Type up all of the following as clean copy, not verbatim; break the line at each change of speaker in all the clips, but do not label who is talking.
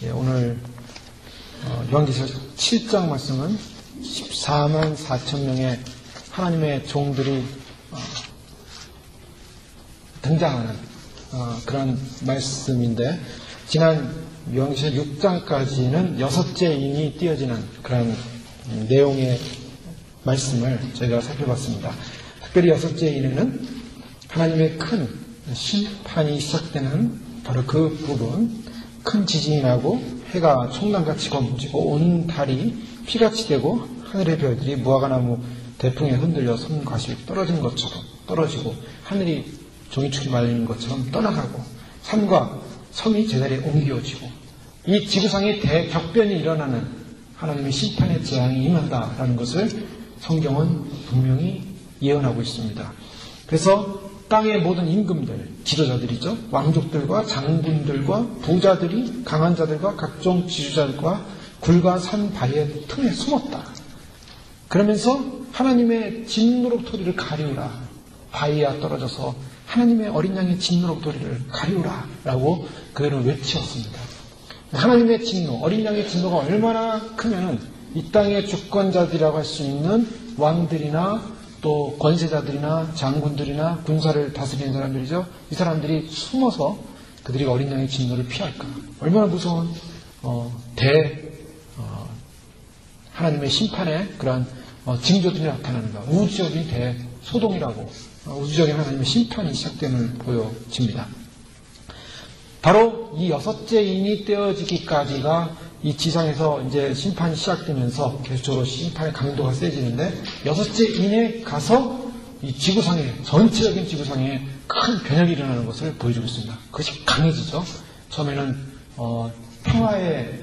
오늘 요한계시록 7장 말씀은 14만 4천 명의 하나님의 종들이 등장하는 그런 말씀인데, 지난 요한계시록 6장까지는 여섯째 인이 띄어지는 그런 내용의 말씀을 저희가 살펴봤습니다. 특별히 여섯째 인에는 하나님의 큰 심판이 시작되는 바로 그 부분, 큰 지진이 나고 해가 총랑같이 검지고 온 달이 피같이 되고 하늘의 별들이 무화과나무 대풍에 흔들려 섬과시 떨어진 것처럼 떨어지고 하늘이 종이축이 말리는 것처럼 떠나가고 산과 섬이 제자리에 옮겨지고 이 지구상에 대격변이 일어나는 하나님의 심판의 재앙이 임한다라는 것을 성경은 분명히 예언하고 있습니다. 그래서 땅의 모든 임금들, 지도자들이죠. 왕족들과 장군들과 부자들이 강한 자들과 각종 지주자들과 굴과 산 바위의 틈에 숨었다. 그러면서 하나님의 진노록토리를 가리우라. 바위에 떨어져서 하나님의 어린 양의 진노록토리를 가리우라 라고 그들은 외치었습니다. 하나님의 진노, 어린 양의 진노가 얼마나 크면은 이 땅의 주권자들이라고 할 수 있는 왕들이나 또 권세자들이나 장군들이나 군사를 다스리는 사람들이죠. 이 사람들이 숨어서 그들이 어린 양의 진노를 피할까. 얼마나 무서운 하나님의 심판의 그런 징조들이 나타나는가. 우주적인 대소동이라고, 우주적인 하나님의 심판이 시작됨을 보여집니다. 바로 이 여섯째 인이 떼어지기까지가 이 지상에서 이제 심판이 시작되면서 계속적으로 심판의 강도가 세지는데, 여섯째 인에 가서 이 지구상에, 전체적인 지구상에 큰 변혁이 일어나는 것을 보여주고 있습니다. 그것이 강해지죠. 처음에는 평화의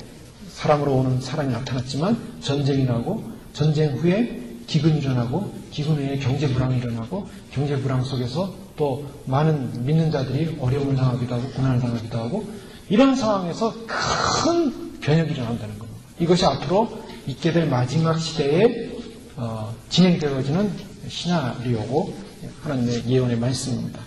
사람으로 오는 사람이 나타났지만 전쟁이 나고, 전쟁 후에 기근이 일어나고, 기근 후에 경제 불황이 일어나고, 경제 불황 속에서 또 많은 믿는 자들이 어려움을 당하기도 하고 고난을 당하기도 하고, 이런 상황에서 큰 변혁이 일어난다는 겁니다. 이것이 앞으로 있게 될 마지막 시대에 진행되어지는 시나리오고 하나님의 예언의 말씀입니다.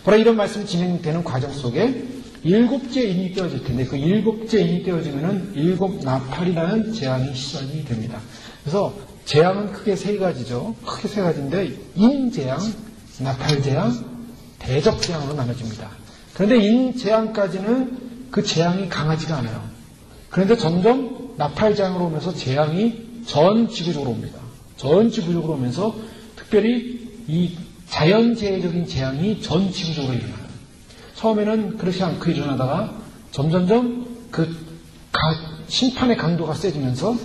바로 이런 말씀이 진행되는 과정 속에 일곱째 인이 떼어질 텐데, 그 일곱째 인이 떼어지면은 일곱 나팔이라는 재앙이 시작이 됩니다. 그래서 재앙은 크게 세 가지죠. 크게 세 가지인데, 인재앙, 나팔재앙, 대적재앙으로 나눠집니다. 그런데 인재앙까지는 그 재앙이 강하지가 않아요. 그런데 점점 나팔재앙으로 오면서 재앙이 전 지구적으로 옵니다. 전 지구적으로 오면서 특별히 이 자연재해적인 재앙이 전 지구적으로 일어나요. 처음에는 그렇지 않고 일어나다가 점점점 그 심판의 강도가 세지면서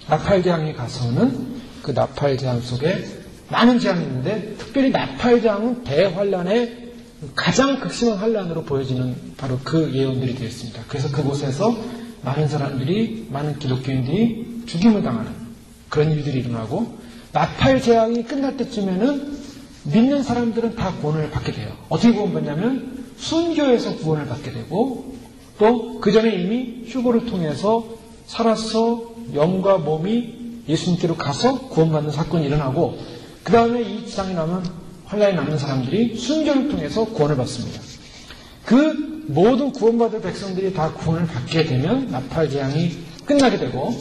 나팔재앙에 가서는 그 나팔재앙 속에 많은 재앙이 있는데, 특별히 나팔재앙은 대환란의 가장 극심한 환란으로 보여지는 바로 그 예언들이 되었습니다. 그래서 그곳에서 많은 사람들이, 많은 기독교인들이 죽임을 당하는 그런 일들이 일어나고, 나팔재앙이 끝날 때쯤에는 믿는 사람들은 다 구원을 받게 돼요. 어떻게 구원받냐면 순교에서 구원을 받게 되고, 또 그 전에 이미 휴거를 통해서 살아서 영과 몸이 예수님께로 가서 구원받는 사건이 일어나고, 그 다음에 이 지상에 남은 환란에 남는 사람들이 순교를 통해서 구원을 받습니다. 그 모든 구원받을 백성들이 다 구원을 받게 되면 나팔재앙이 끝나게 되고,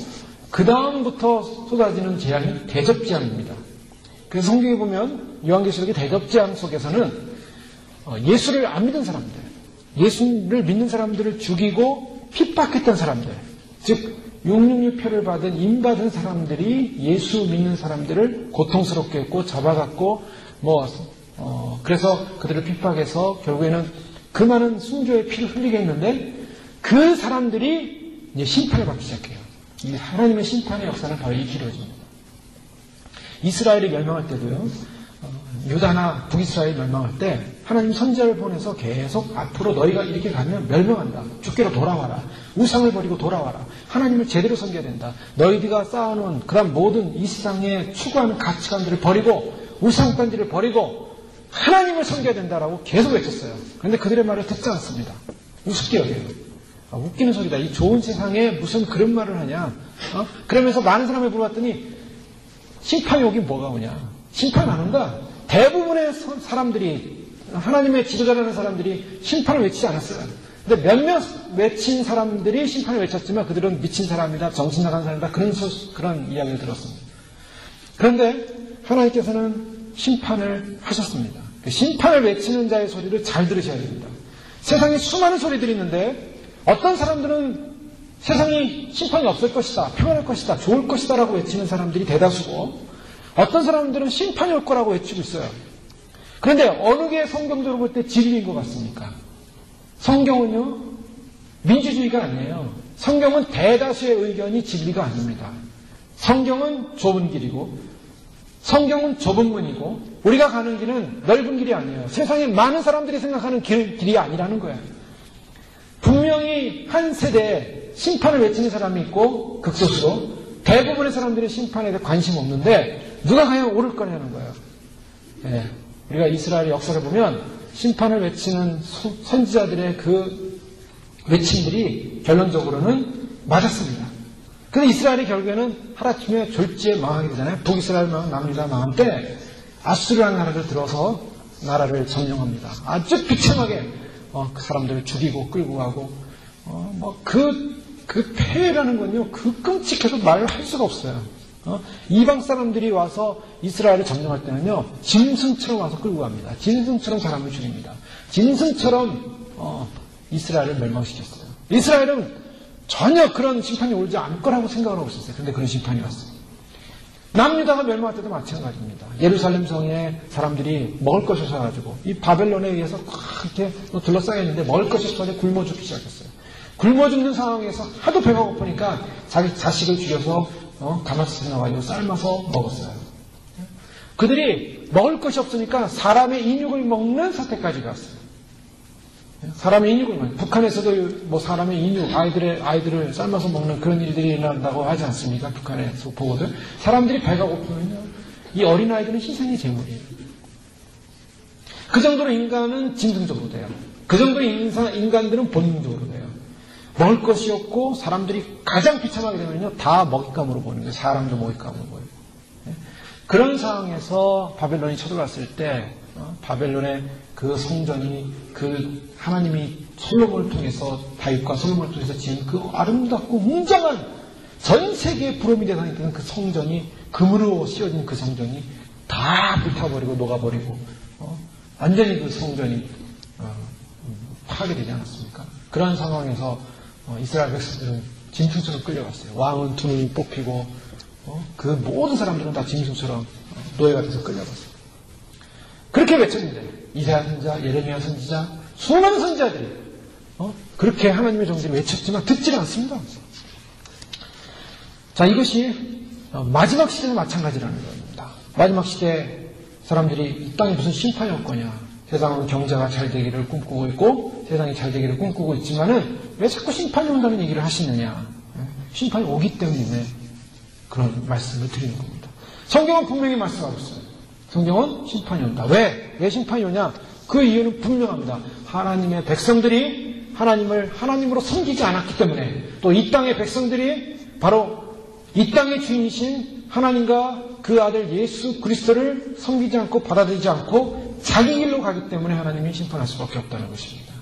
그 다음부터 쏟아지는 재앙이 대접재앙입니다. 그래서 성경에 보면 요한계시록의 대접재앙 속에서는 예수를 안 믿은 사람들, 예수를 믿는 사람들을 죽이고 핍박했던 사람들, 즉 666표를 받은 임받은 사람들이 예수 믿는 사람들을 고통스럽게 했고 잡아갔고 그래서 그들을 핍박해서 결국에는 그 많은 순교의 피를 흘리게 했는데, 그 사람들이 이제 심판을 받기 시작해요. 이 하나님의 심판의 역사는 바로 이렇게 이루어집니다. 이스라엘이 멸망할 때도요, 유다나 북이스라엘이 멸망할 때 하나님 선지자를 보내서 계속 앞으로 너희가 이렇게 가면 멸망한다. 주께로 돌아와라. 우상을 버리고 돌아와라. 하나님을 제대로 섬겨야 된다. 너희가 쌓아놓은 그런 모든 이 세상에 추구하는 가치관들을 버리고 우상관들을 버리고 하나님을 섬겨야 된다라고 계속 외쳤어요. 그런데 그들의 말을 듣지 않습니다. 우습게 여겨요. 웃기는 소리다. 이 좋은 세상에 무슨 그런 말을 하냐. 그러면서 많은 사람을 물어봤더니 심판이 오긴 뭐가 오냐. 심판 안 온다. 대부분의 사람들이, 하나님의 지도자라는 사람들이 심판을 외치지 않았어요. 근데 몇몇 외친 사람들이 심판을 외쳤지만 그들은 미친 사람이다, 정신 나간 사람이다, 그런 이야기를 들었습니다. 그런데 하나님께서는 심판을 하셨습니다. 그 심판을 외치는 자의 소리를 잘 들으셔야 됩니다. 세상에 수많은 소리들이 있는데 어떤 사람들은 세상이 심판이 없을 것이다, 평안할 것이다, 좋을 것이다 라고 외치는 사람들이 대다수고, 어떤 사람들은 심판이 올 거라고 외치고 있어요. 그런데 어느 게 성경적으로 볼 때 진리인 것 같습니까? 성경은요, 민주주의가 아니에요. 성경은 대다수의 의견이 진리가 아닙니다. 성경은 좁은 길이고, 성경은 좁은 문이고, 우리가 가는 길은 넓은 길이 아니에요. 세상에 많은 사람들이 생각하는 길이 아니라는 거예요. 분명히 한 세대에 심판을 외치는 사람이 있고, 극소수로 대부분의 사람들이 심판에 대해 관심 없는데 누가 과연 옳을 거냐는 거예요. 네. 우리가 이스라엘의 역사를 보면 심판을 외치는 선지자들의 그 외침들이 결론적으로는 맞았습니다. 근데 이스라엘이 결국에는 하루아침에 졸지에 망하게 되잖아요. 북이스라엘 망, 남이스라엘 망할 때 아수르라는 나라를 들어서 나라를 점령합니다. 아주 비참하게 그 사람들을 죽이고 끌고 가고 그 폐해라는 건요, 그 끔찍해서 말을 할 수가 없어요. 이방 사람들이 와서 이스라엘을 점령할 때는요, 짐승처럼 와서 끌고 갑니다. 짐승처럼 사람을 죽입니다. 짐승처럼 이스라엘을 멸망시켰어요. 이스라엘은 전혀 그런 심판이 오지 않을 거라고 생각을 하고 있었어요. 그런데 그런 심판이 왔어요. 남유다가 멸망할 때도 마찬가지입니다. 예루살렘 성에 사람들이 먹을 것이 없어가지고 이 바벨론에 의해서 이렇게 둘러싸였는데 먹을 것이 없어서 굶어 죽기 시작했어요. 굶어 죽는 상황에서 하도 배가 고프니까 자기 자식을 죽여서 가마솥에 넣어가지고 삶아서 먹었어요. 그들이 먹을 것이 없으니까 사람의 인육을 먹는 사태까지 갔어요. 사람의 인육을 먹는, 북한에서도 사람의 인육, 아이들을 삶아서 먹는 그런 일들이 일어난다고 하지 않습니까? 북한에서 보거든. 사람들이 배가 고프면요, 이 어린아이들은 희생의 제물이에요. 그 정도로 인간은 짐승적으로 돼요. 그 정도로 인간들은 본능적으로 돼요. 먹을 것이 없고 사람들이 가장 비참하게 되면요, 다 먹잇감으로 보는 거예요. 사람도 먹잇감으로 보여요. 그런 상황에서 바벨론이 쳐들어왔을 때 바벨론의 그 성전이 그 하나님이 솔로몬을 통해서, 다윗과 솔로몬을 통해서 지은 그 아름답고 웅장한 전 세계의 부러움이 대상이 그 성전이, 금으로 씌워진 그 성전이 다 불타버리고 녹아버리고 완전히 그 성전이 파괴되지 않았습니까? 그런 상황에서 이스라엘 백성들은 짐승처럼 끌려갔어요. 왕은 두 눈이 뽑히고 그 모든 사람들은 다 짐승처럼 노예가 돼서 끌려갔어요. 그렇게 외쳤는데 이사야 선지자, 예레미야 선지자, 수많은 선지자들이 그렇게 하나님의 정죄를 외쳤지만 듣지는 않습니다. 자, 이것이 마지막 시대는 마찬가지라는 겁니다. 마지막 시대 사람들이 이 땅에 무슨 심판이 올 거냐, 세상은 경제가 잘 되기를 꿈꾸고 있고 세상이 잘 되기를 꿈꾸고 있지만은 왜 자꾸 심판이 온다는 얘기를 하시느냐. 심판이 오기 때문에 그런 말씀을 드리는 겁니다. 성경은 분명히 말씀하고 있어요. 성경은 심판이 온다. 왜 심판이 오냐? 그 이유는 분명합니다. 하나님의 백성들이 하나님을 하나님으로 섬기지 않았기 때문에, 또 이 땅의 백성들이 바로 이 땅의 주인이신 하나님과 그 아들 예수 그리스도를 섬기지 않고 받아들이지 않고 자기 길로 가기 때문에 하나님이 심판할 수밖에 없다는 것입니다.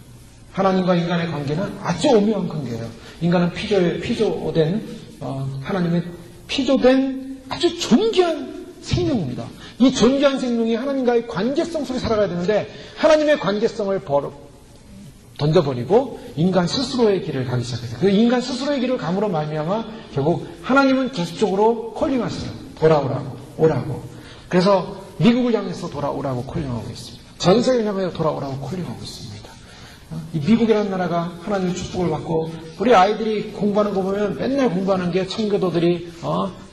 하나님과 인간의 관계는 아주 오묘한 관계예요. 인간은 피조된 하나님의 피조된 아주 존귀한 생명입니다. 이 존귀한 생명이 하나님과의 관계성 속에 살아가야 되는데 하나님의 관계성을 던져버리고 인간 스스로의 길을 가기 시작했어요. 그 인간 스스로의 길을 감으로 말미암아 결국 하나님은 계속적으로 콜링하세요. 돌아오라고, 오라고. 그래서 미국을 향해서 돌아오라고 콜링하고 있습니다. 전 세계를 향해서 돌아오라고 콜링하고 있습니다. 이 미국이라는 나라가 하나님의 축복을 받고, 우리 아이들이 공부하는 거 보면 맨날 공부하는 게 청교도들이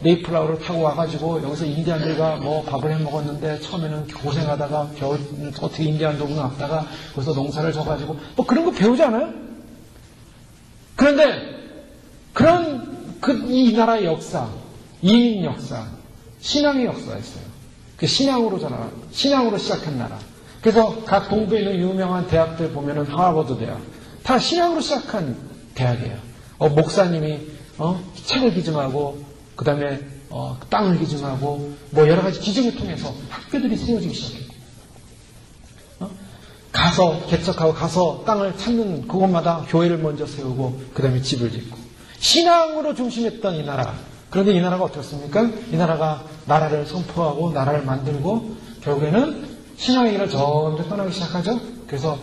네이플라워를 타고 와가지고 여기서 인디안들과 밥을 해 먹었는데 처음에는 고생하다가 겨울 어떻게 인디안 도구를 왔다가 거기서 농사를 져가지고 그런 거 배우지 않아요? 그런데 이 나라의 역사, 이민 역사, 신앙의 역사였어요. 그 신앙으로 시작한 나라. 그래서 각 동부에 있는 유명한 대학들 보면은 하버드 대학, 다 신앙으로 시작한 대학이에요. 목사님이 책을 기증하고, 그 다음에 땅을 기증하고, 여러 가지 기증을 통해서 학교들이 세워지기 시작했고, 가서 개척하고 가서 땅을 찾는 그곳마다 교회를 먼저 세우고 그 다음에 집을 짓고 신앙으로 중심했던 이 나라. 그런데 이 나라가 어떻습니까? 이 나라가 나라를 선포하고 나라를 만들고 결국에는 신앙의 길을 점점 떠나기 시작하죠. 그래서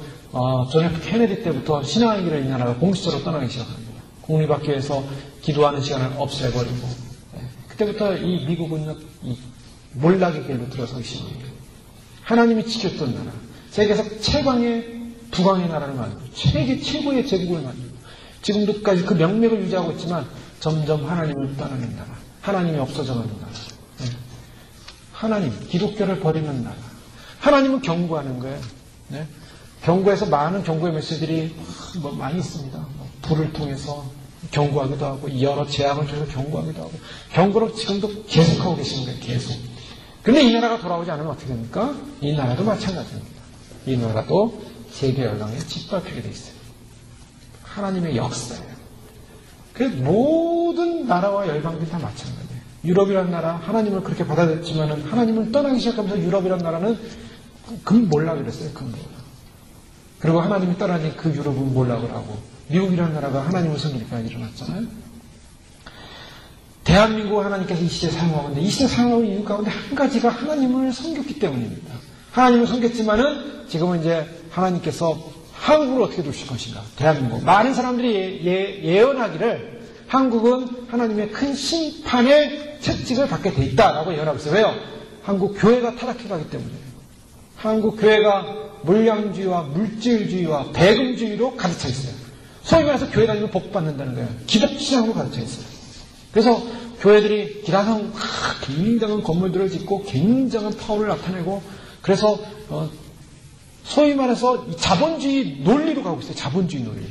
존 F 케네디 때부터 신앙의 길을 이 나라가 공식적으로 떠나기 시작합니다. 국립학교에서 기도하는 시간을 없애버리고 그때부터 이 미국은 이 몰락의 길로 들어서기 시작합니다. 하나님이 지켰던 나라, 세계에서 최강의 북왕의 나라를 만들고 세계 최고의 제국을 만들고 지금도까지 그 명맥을 유지하고 있지만 점점 하나님을 떠나는 나라, 하나님이 없어져가는 나라, 하나님, 기독교를 버리는 나라. 하나님은 경고하는 거예요. 네? 경고에서 많은 경고의 메시지들이 많이 있습니다. 불을 통해서 경고하기도 하고 여러 재앙을 통해서 경고하기도 하고 경고를 지금도 계속하고 계시는 거예요. 계속. 근데 이 나라가 돌아오지 않으면 어떻게 됩니까? 이 나라도 마찬가지입니다. 이 나라도 세계 열강에 짓밟히게 돼 있어요. 하나님의 역사예요. 그래서 모든 나라와 열방들이 다 마찬가지예요. 유럽이라는 나라 하나님을 그렇게 받아들였지만 하나님을 떠나기 시작하면서 유럽이라는 나라는 금몰락을 했어요. 금몰락. 그리고 하나님이 떠나니 그 유럽은 몰락을 하고 미국이라는 나라가 하나님을 섬기니까 일어났잖아요. 대한민국 하나님께서 이 시대에 사용하고 있는데 이 시대에 사용하고 있는 이유 가운데 한 가지가 하나님을 섬겼기 때문입니다. 하나님을 섬겼지만은 지금은 이제 하나님께서 한국을 어떻게 두실 것인가. 대한민국. 많은 사람들이 예언하기를 한국은 하나님의 큰 심판의 채찍을 받게 돼 있다라고 예언하고 있어요. 왜요? 한국 교회가 타락해가기 때문이에요. 한국 교회가 물량주의와 물질주의와 배금주의로 가득 차 있어요. 소위 말해서 교회 다니면 복 받는다는 거예요. 기독시장으로 가득 차 있어요. 그래서 교회들이 기라성 굉장한 건물들을 짓고 굉장한 파워를 나타내고 그래서 소위 말해서 자본주의 논리로 가고 있어요. 자본주의 논리.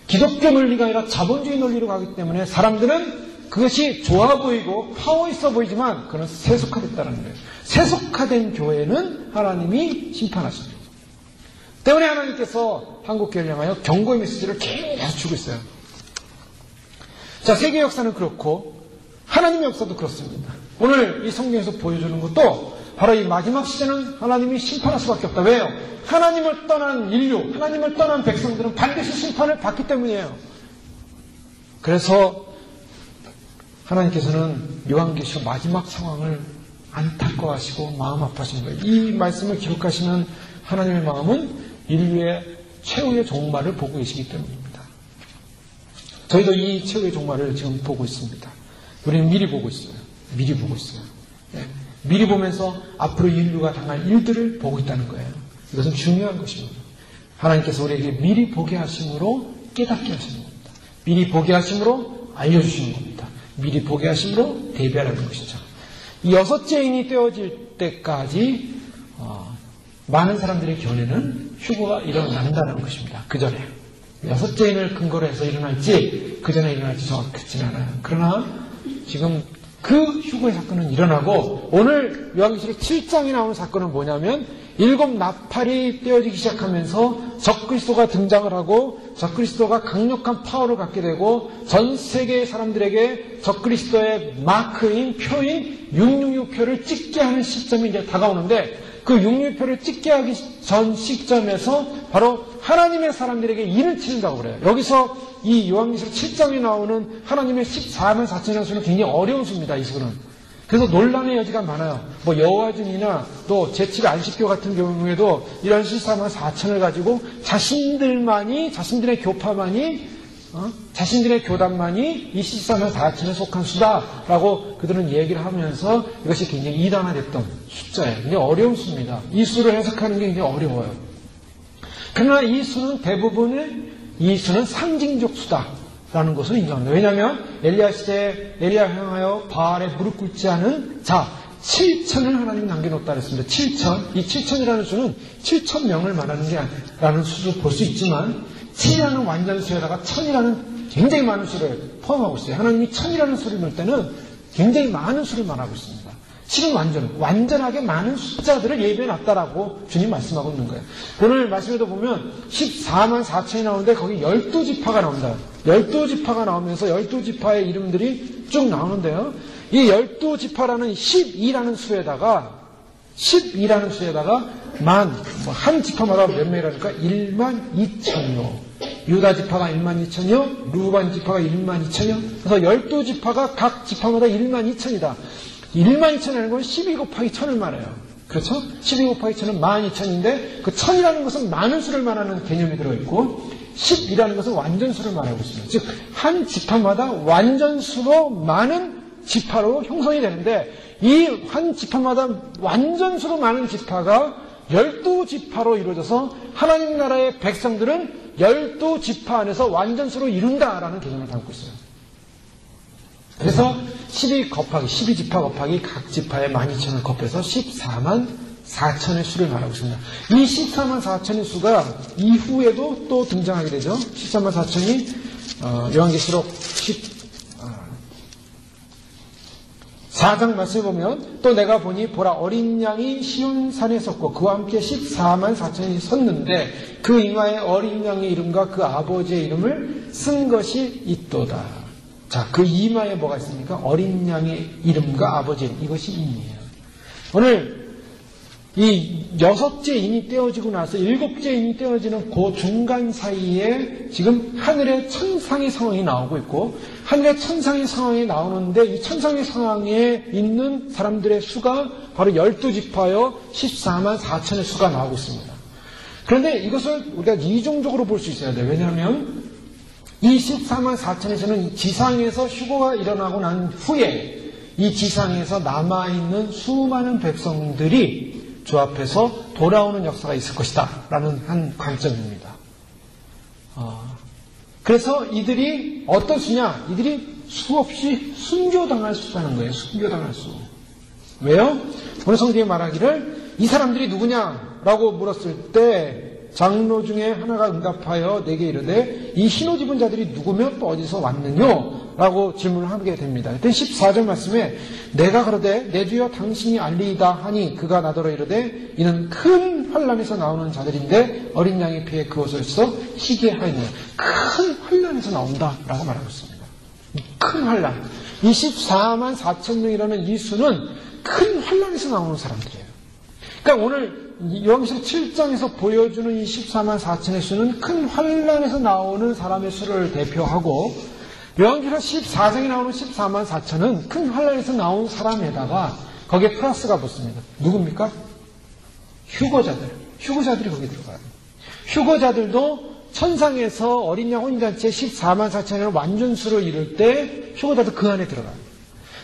기독교 논리가 아니라 자본주의 논리로 가기 때문에 사람들은 그것이 좋아 보이고 파워 있어 보이지만 그건 세속화됐다는 거예요. 세속화된 교회는 하나님이 심판하십니다. 때문에 하나님께서 한국교회를 향하여 경고의 메시지를 계속 주고 있어요. 자, 세계 역사는 그렇고 하나님의 역사도 그렇습니다. 오늘 이 성경에서 보여주는 것도 바로 이 마지막 시대는 하나님이 심판할 수밖에 없다. 왜요? 하나님을 떠난 인류, 하나님을 떠난 백성들은 반드시 심판을 받기 때문이에요. 그래서 하나님께서는 요한계시록 마지막 상황을 안타까워하시고 마음 아파하신 거예요. 이 말씀을 기록하시는 하나님의 마음은 인류의 최후의 종말을 보고 계시기 때문입니다. 저희도 이 최후의 종말을 지금 보고 있습니다. 우리는 미리 보고 있어요. 미리 보고 있어요. 네. 미리 보면서 앞으로 인류가 당할 일들을 보고 있다는 거예요. 이것은 중요한 것입니다. 하나님께서 우리에게 미리 보게 하심으로 깨닫게 하시는 겁니다. 미리 보게 하심으로 알려주시는 겁니다. 미리 보게 하심으로 대비하라는 것이죠. 이 여섯째 인이 떼어질 때까지 많은 사람들의 견해는 휴거가 일어난다는 것입니다. 그 전에. 여섯째 인을 근거로 해서 일어날지 그 전에 일어날지 정확하지는 않아요. 그러나 지금 그 휴거의 사건은 일어나고 오늘 요한계시록 7장에 나오는 사건은 뭐냐면 일곱 나팔이 떼어지기 시작하면서 적그리스도가 등장을 하고 적그리스도가 강력한 파워를 갖게 되고 전 세계의 사람들에게 적그리스도의 마크인 표인 666표를 찍게 하는 시점이 이제 다가오는데 그 666표를 찍게 하기 전 시점에서 바로 하나님의 사람들에게 일을 치른다고 그래요. 여기서 이 요한계시록 7장에 나오는 하나님의 14만 4천이라는 수는 굉장히 어려운 수입니다. 이 수는. 그래서 논란의 여지가 많아요. 뭐 여호와중이나 또 제7 안식교 같은 경우에도 이런 14만 4천을 가지고 자신들의 교파만이 자신들의 교단만이 이 14만 4천에 속한 수다라고 그들은 얘기를 하면서 이것이 굉장히 이단화됐던 숫자예요. 굉장히 어려운 수입니다. 이 수를 해석하는 게 굉장히 어려워요. 그러나 이 수는 이 수는 상징적 수다라는 것을 인정합니다. 왜냐하면 엘리야 시대에 엘리야 향하여 바알에 무릎 꿇지 않은 자 7천을 하나님이 남겨놓았다 그랬습니다. 7천. 이 7천이라는 수는 7천 명을 말하는 게 라는 수도 볼 수 있지만 7이라는 완전수에다가 1000이라는 굉장히 많은 수를 포함하고 있어요. 하나님이 1000이라는 수를 넣을 때는 굉장히 많은 수를 말하고 있습니다. 7은 완전하게 많은 숫자들을 예배해놨다라고 주님 말씀하고 있는 거예요. 오늘 말씀에도 보면 14만 4천이 나오는데 거기 12지파가 나옵니다. 12지파가 나오면서 12지파의 이름들이 쭉 나오는데요. 이 12지파라는 12라는 수에다가 12라는 수에다가 한 지파마다 몇 명이라니까 12,000여. 유다 지파가 12,000여, 루반 지파가 12,000여. 그래서 12지파가 각 지파마다 12,000이다. 12,000이라는 건 12 곱하기 1000을 말해요. 그렇죠? 12 곱하기 1000은 12,000인데 그 1000이라는 것은 많은 수를 말하는 개념이 들어있고 10이라는 것은 완전수를 말하고 있습니다. 즉 한 지파마다 완전수로 많은 지파로 형성이 되는데 이 한 지파마다 완전수로 많은 지파가 12지파로 이루어져서 하나님 나라의 백성들은 12지파 안에서 완전수로 이룬다라는 개념을 담고 있어요. 그래서 12지파 곱하기 각 지파의 12,000을 곱해서 14만 4천의 수를 말하고 있습니다. 이 14만 4천의 수가 이후에도 또 등장하게 되죠. 14만 4천이 요한계시록 14장 말씀을 보면 또 내가 보니 보라 어린 양이 시온산에 섰고 그와 함께 14만 4천이 섰는데 그 이마에 어린 양의 이름과 그 아버지의 이름을 쓴 것이 있도다. 자, 그 이마에 뭐가 있습니까? 어린 양의 이름과 아버지의 이름. 이것이 인이에요. 오늘 이 6째 인이 떼어지고 나서 7째 인이 떼어지는 그 중간 사이에 지금 하늘의 천상의 상황이 나오고 있고 하늘의 천상의 상황이 나오는데 이 천상의 상황에 있는 사람들의 수가 바로 12지파여 14만 4천의 수가 나오고 있습니다. 그런데 이것을 우리가 이중적으로 볼 수 있어야 돼요. 왜냐하면 이 14만 4천에서는 지상에서 휴거가 일어나고 난 후에 이 지상에서 남아있는 수많은 백성들이 주 앞에서 돌아오는 역사가 있을 것이다 라는 한 관점입니다. 그래서 이들이 어떤 수냐? 이들이 수없이 순교당할 수라는 거예요. 순교당할 수. 왜요? 오늘 성경이 말하기를 이 사람들이 누구냐? 라고 물었을 때 장로 중에 하나가 응답하여 내게 이르되 이 흰옷 입은 자들이 누구며 또 어디서 왔느뇨? 라고 질문을 하게 됩니다. 그때 14절 말씀에 내가 그러되 내 주여 당신이 알리이다 하니 그가 나더러 이르되 이는 큰 환란에서 나오는 자들인데 어린 양의 피에 그것을서 희게 하였느냐. 큰 환란에서 나온다 라고 말하고 있습니다. 큰 환란. 이 14만 4천 명이라는 이 수는 큰 환란에서 나오는 사람들이에요. 그러니까 오늘 요한계시록 7장에서 보여주는 이 14만 4천의 수는 큰 환란에서 나오는 사람의 수를 대표하고 요한계시록 14장에 나오는 14만 4천은 큰 환란에서 나온 사람에다가 거기에 플러스가 붙습니다. 누굽니까? 휴거자들이 거기 들어가요. 휴거자들도 천상에서 어린 양 혼인잔치에 14만 4천의 완전수를 이룰 때 휴거자도 그 안에 들어가요.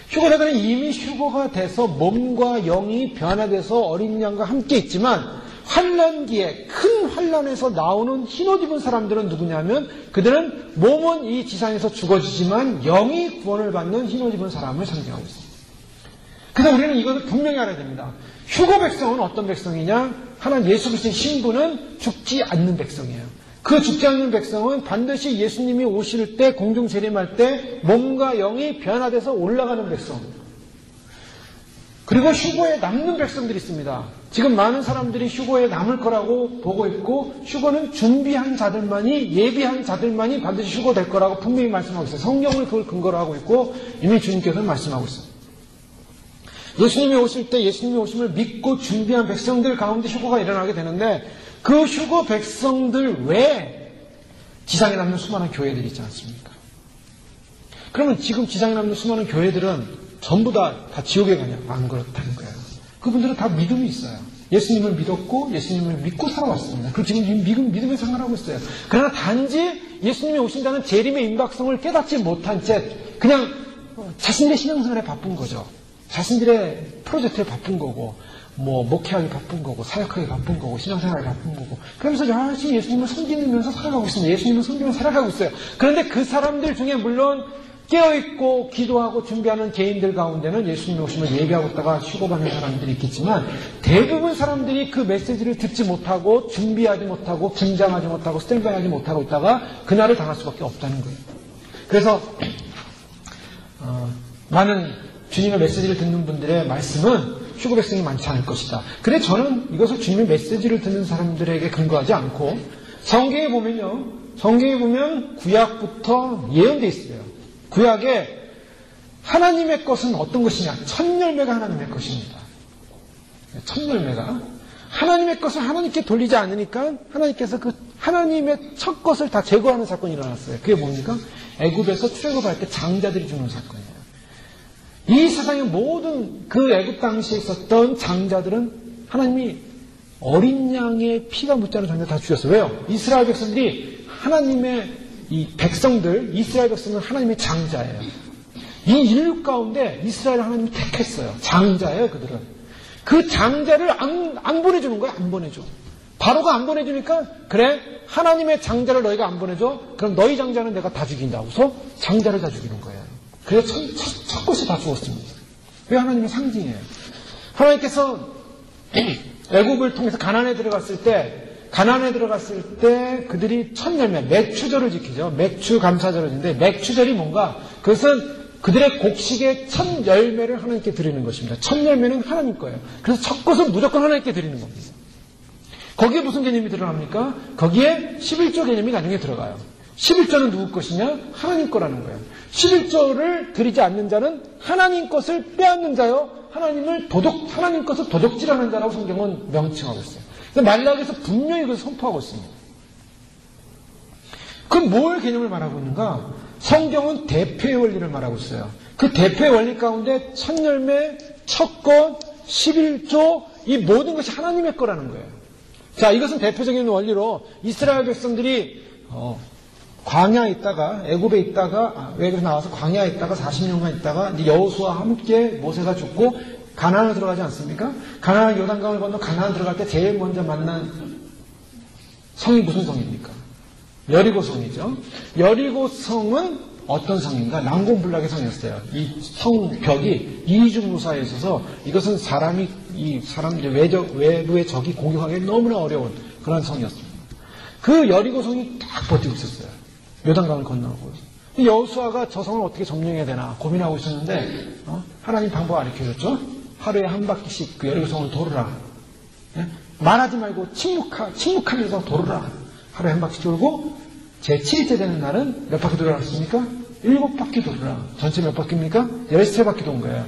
휴거자들은 이미 휴거가 돼서 몸과 영이 변화돼서 어린 양과 함께 있지만 환란기에 큰 환란에서 나오는 흰옷 입은 사람들은 누구냐면 그들은 몸은 이 지상에서 죽어지지만 영이 구원을 받는 흰옷 입은 사람을 상징하고 있습니다. 그래서 우리는 이것을 분명히 알아야 됩니다. 휴거 백성은 어떤 백성이냐? 하나님 예수 그리스도의 신부는 죽지 않는 백성이에요. 그 죽지 않는 백성은 반드시 예수님이 오실 때 공중 재림할 때 몸과 영이 변화돼서 올라가는 백성. 그리고 휴거에 남는 백성들이 있습니다. 지금 많은 사람들이 휴거에 남을 거라고 보고 있고 휴거는 준비한 자들만이 예비한 자들만이 반드시 휴거될 거라고 분명히 말씀하고 있어요. 성경을 그걸 근거로 하고 있고 이미 주님께서는 말씀하고 있어요. 예수님이 오실 때 예수님이 오심을 믿고 준비한 백성들 가운데 휴거가 일어나게 되는데 그 휴거 백성들 외에 지상에 남는 수많은 교회들이 있지 않습니까? 그러면 지금 지상에 남는 수많은 교회들은 전부 다 지옥에 가냐? 안 그렇다는 거예요. 그분들은 다 믿음이 있어요. 예수님을 믿었고 예수님을 믿고 살아왔습니다. 그리고 지금 믿음의 생활을 하고 있어요. 그러나 단지 예수님이 오신다는 재림의 임박성을 깨닫지 못한 채 그냥 자신들의 신앙생활에 바쁜 거죠. 자신들의 프로젝트에 바쁜 거고 목회하기 바쁜 거고 사역하기 바쁜 거고 신앙생활에 바쁜 거고 그러면서 열심히 예수님을 섬기면서 살아가고 있습니다. 예수님을 섬기면서 살아가고 있어요. 그런데 그 사람들 중에 물론 깨어있고 기도하고 준비하는 개인들 가운데는 예수님이 오시면 예비하고 있다가 휴거받는 사람들이 있겠지만 대부분 사람들이 그 메시지를 듣지 못하고 준비하지 못하고 분장하지 못하고 스탠바이하지 못하고 있다가 그날을 당할 수밖에 없다는 거예요. 그래서 많은 주님의 메시지를 듣는 분들의 말씀은 휴거 백성이 많지 않을 것이다. 그래 저는 이것을 주님의 메시지를 듣는 사람들에게 근거하지 않고 성경에 보면 구약부터 예언되어 있어요. 구약에 하나님의 것은 어떤 것이냐? 첫 열매가 하나님의 것입니다. 첫 열매가. 하나님의 것을 하나님께 돌리지 않으니까 하나님께서 그 하나님의 첫 것을 다 제거하는 사건이 일어났어요. 그게 뭡니까? 애굽에서 출애굽할 때 장자들이 죽는 사건이에요. 이 세상의 모든 그 애굽 당시에 있었던 장자들은 하나님이 어린 양의 피가 묻지 않은 장자 다 죽였어요. 왜요? 이스라엘 백성들이 하나님의 이 백성들, 이스라엘 백성은 하나님의 장자예요. 이 인류 가운데 이스라엘 하나님이 택했어요. 장자예요, 그들은. 그 장자를 안 보내주는 거야, 안 보내줘. 바로가 안 보내주니까, 그래, 하나님의 장자를 너희가 안 보내줘? 그럼 너희 장자는 내가 다 죽인다. 그래서 장자를 다 죽이는 거예요. 그래서 첫 것이 다 죽었습니다. 왜 하나님의 상징이에요? 하나님께서 애굽을 통해서 가나안에 들어갔을 때 그들이 첫 열매, 맥추절을 지키죠. 맥추 감사절인데 맥추절이 뭔가? 그것은 그들의 곡식의 첫 열매를 하나님께 드리는 것입니다. 첫 열매는 하나님 거예요. 그래서 첫 것은 무조건 하나님께 드리는 겁니다. 거기에 무슨 개념이 들어갑니까? 거기에 11조 개념이 나중에 들어가요. 11조는 누구 것이냐? 하나님 거라는 거예요. 11조를 드리지 않는 자는 하나님 것을 빼앗는 자요. 하나님 것을 도둑질하는 자라고 성경은 명칭하고 있어요. 그래서 말라기에서 분명히 그것을 선포하고 있습니다. 그럼 뭘 개념을 말하고 있는가? 성경은 대표의 원리를 말하고 있어요. 그 대표의 원리 가운데 첫 열매, 첫 것, 11조, 이 모든 것이 하나님의 거라는 거예요. 자, 이것은 대표적인 원리로 이스라엘 백성들이 광야에 있다가 애굽에 있다가 외국에서 나와서 광야에 있다가 40년간 있다가 이제 여호수아와 함께 모세가 죽고 가나안에 들어가지 않습니까? 가나안 요단강을 건너 가나안 들어갈 때 제일 먼저 만난 성이 무슨 성입니까? 여리고성이죠. 여리고성은 어떤 성인가? 난공불락의 성이었어요. 이 성벽이 이중무사에 있어서 이것은 사람 외부의 적이 공격하기 너무나 어려운 그런 성이었습니다. 그 여리고성이 딱 버티고 있었어요. 요단강을 건너고. 여호수아가 저 성을 어떻게 점령해야 되나 고민하고 있었는데 하나님 방법 알려줬죠. 하루에 한 바퀴씩 그 여리고성을 돌으라. 말하지 말고 침묵하면서 돌으라. 하루에 한 바퀴 돌고 제7일째 되는 날은 몇 바퀴 돌아갔습니까? 7바퀴 돌으라. 전체 몇 바퀴입니까? 13바퀴 돈 거예요.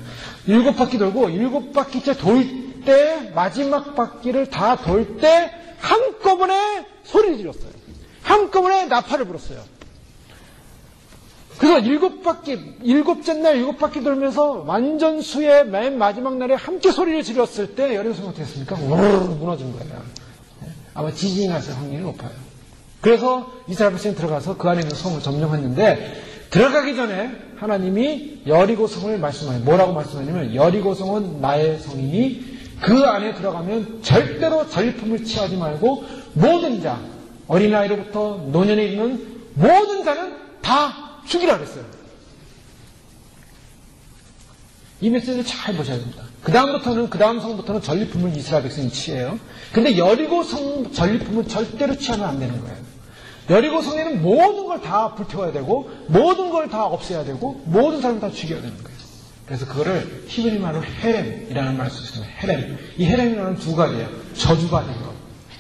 7바퀴 돌고 7바퀴째 돌 때 마지막 바퀴를 다 돌 때 한꺼번에 소리를 질렀어요. 한꺼번에 나팔을 불었어요. 그래서 7째 날 7바퀴 돌면서 완전수의 맨 마지막 날에 함께 소리를 질렀을 때 여리고성이 어떻게 했습니까? 우르르 무너진 거예요. 아마 지진이 났을 확률이 높아요. 그래서 이스라엘 백성이 들어가서 그 안에 있는 성을 점령했는데 들어가기 전에 하나님이 여리고성을 말씀하요. 뭐라고 말씀하냐면 여리고성은 나의 성이니 그 안에 들어가면 절대로 전리품을 취하지 말고 모든 자, 어린아이로부터 노년에 있는 모든 자는 다 죽이라 그랬어요. 이 메시지를 잘 보셔야 됩니다. 그 다음 성부터는 전리품을 이스라엘 백성이 취해요. 근데 여리고성 전리품은 절대로 취하면 안 되는 거예요. 여리고성에는 모든 걸 다 불태워야 되고 모든 걸 다 없애야 되고 모든 사람을 다 죽여야 되는 거예요. 그래서 그거를 히브리 말로 헤렘이라는 말을 쓰습니다. 헤렘. 이 헤렘이라는 두 가지예요. 저주받은 것.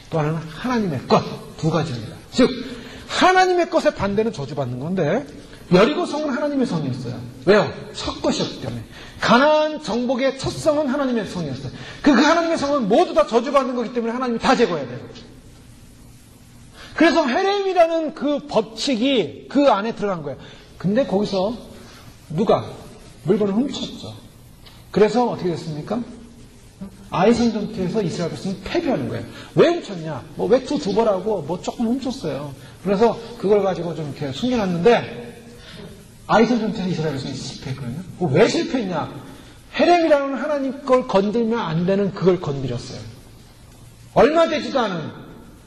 또 하나는 하나님의 것. 두 가지입니다. 즉 하나님의 것의 반대는 저주받는 건데 여리고성은 하나님의 성이었어요. 왜요? 첫 것이었기 때문에. 가나안 정복의 첫 성은 하나님의 성이었어요. 그 하나님의 성은 모두 다 저주받는 거기 때문에 하나님이 다 제거해야 돼요. 그래서 헤렘이라는 그 법칙이 그 안에 들어간 거예요. 근데 거기서 누가 물건을 훔쳤죠. 그래서 어떻게 됐습니까? 아이성 전투에서 이스라엘 백성이 패배하는 거예요. 왜 훔쳤냐? 뭐 외투 두 벌하고 뭐 조금 훔쳤어요. 그래서 그걸 가지고 좀 이렇게 숨겨놨는데 아이성 전투에서 이스라엘 백성이 실패했거든요. 왜 실패했냐? 헤렘이라는 하나님 걸 건들면 안 되는 그걸 건드렸어요. 얼마 되지도 않은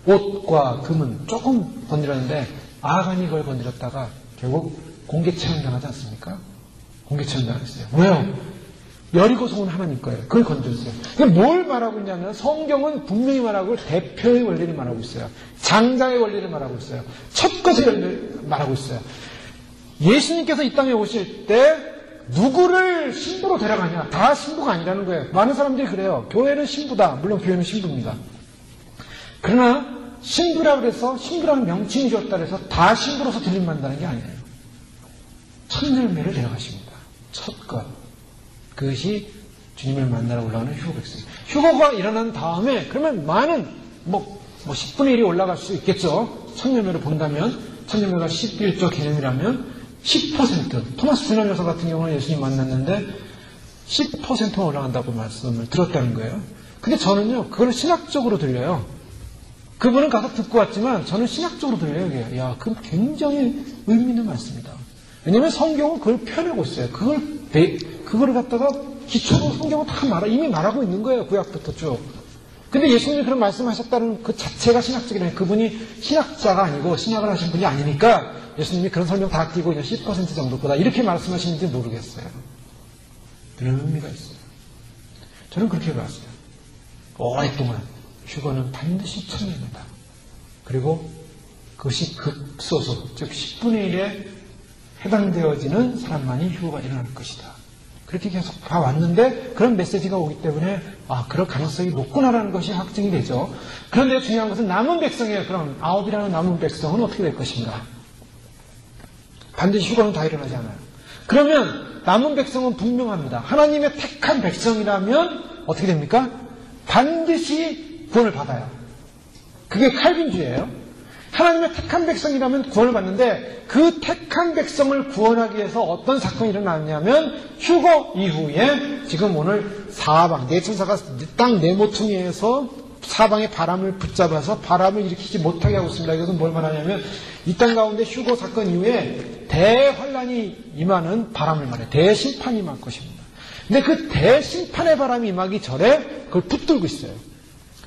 옷과 금은 조금 건드렸는데 아간이 그걸 건드렸다가 결국 공개 체험당하지 않습니까? 공개 체험당했어요. 왜요? 여리고성은 하나님 거예요. 그걸 건드렸어요. 뭘 말하고 있냐면 성경은 분명히 말하고 대표의 원리를 말하고 있어요. 장자의 원리를 말하고 있어요. 첫 것의 원리를 말하고 있어요. 예수님께서 이 땅에 오실 때 누구를 신부로 데려가냐? 다 신부가 아니라는 거예요. 많은 사람들이 그래요. 교회는 신부다. 물론 교회는 신부입니다. 그러나 신부라고 해서 신부라는 명칭이 줬다 해서 다 신부로서 들림받는다는 게 아니에요. 첫 열매를 데려가십니다. 첫 것. 그것이 주님을 만나러 올라가는 휴거 백성. 휴거가 일어난 다음에 그러면 많은 10분의 1이 올라갈 수 있겠죠. 천년회로 본다면 천년회가 11조 개념이라면 10% 토마스 주나여서 같은 경우는 예수님 만났는데 10%만 올라간다고 말씀을 들었다는 거예요. 근데 저는요 그걸 신학적으로 들려요. 그분은 가서 듣고 왔지만 저는 신학적으로 들려요. 이게. 야, 그건 굉장히 의미 있는 말씀이다. 왜냐면 성경은 그걸 표현하고 있어요. 그걸 갖다가 기초로 성경은 다 이미 말하고 있는 거예요. 구약부터 쭉. 근데 예수님이 그런 말씀하셨다는 그 자체가 신학적이라는 그분이 신학자가 아니고 신학을 하신 분이 아니니까 예수님이 그런 설명 다 끼고 그냥 10% 정도 거다. 이렇게 말씀하시는지 모르겠어요. 그런 의미가 있어요. 저는 그렇게 봤어요. 오랫동안 휴거는 반드시 천년이다. 그리고 그것이 극소수, 즉 10분의 1에 해당되어지는 사람만이 휴거가 일어날 것이다. 그렇게 계속 봐왔는데 그런 메시지가 오기 때문에 그럴 가능성이 높구나라는 것이 확증이 되죠. 그런데 중요한 것은 남은 백성이에요. 그럼 9이라는 남은 백성은 어떻게 될 것인가? 반드시 휴거는 다 일어나지 않아요. 그러면 남은 백성은 분명합니다. 하나님의 택한 백성이라면 어떻게 됩니까? 반드시 구원을 받아요. 그게 칼빈주의예요. 하나님의 택한 백성이라면 구원을 받는데 그 택한 백성을 구원하기 위해서 어떤 사건이 일어났냐면 휴거 이후에 지금 오늘 사방 내천사가 땅 네모퉁이에서 사방의 바람을 붙잡아서 바람을 일으키지 못하게 하고 있습니다. 이것은 뭘 말하냐면 이 땅 가운데 휴거 사건 이후에 대환란이 임하는 바람을 말해요. 대심판이 임할 것입니다. 근데 그 대심판의 바람이 임하기 전에 그걸 붙들고 있어요.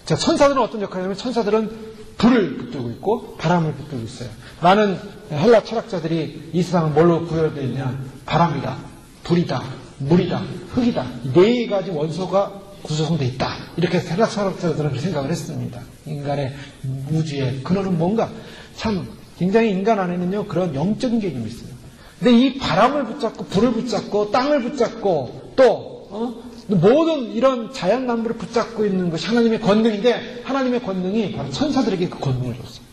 자, 천사들은 어떤 역할을 하냐면 천사들은 불을 붙들고 있고 바람을 붙들고 있어요. 많은 헬라 철학자들이 이 세상을 뭘로 구별되느냐? 바람이다, 불이다, 물이다, 흙이다. 이 네 가지 원소가 구성되어 있다. 이렇게 헬라 철학자들은 그렇게 생각을 했습니다. 인간의 우주의 근원은 뭔가? 참 굉장히 인간 안에는요 그런 영적인 개념이 있어요. 근데 이 바람을 붙잡고 불을 붙잡고 땅을 붙잡고 또 모든 이런 자연 만물을 붙잡고 있는 것이 하나님의 권능인데 하나님의 권능이 바로 천사들에게 그 권능을 줬어요.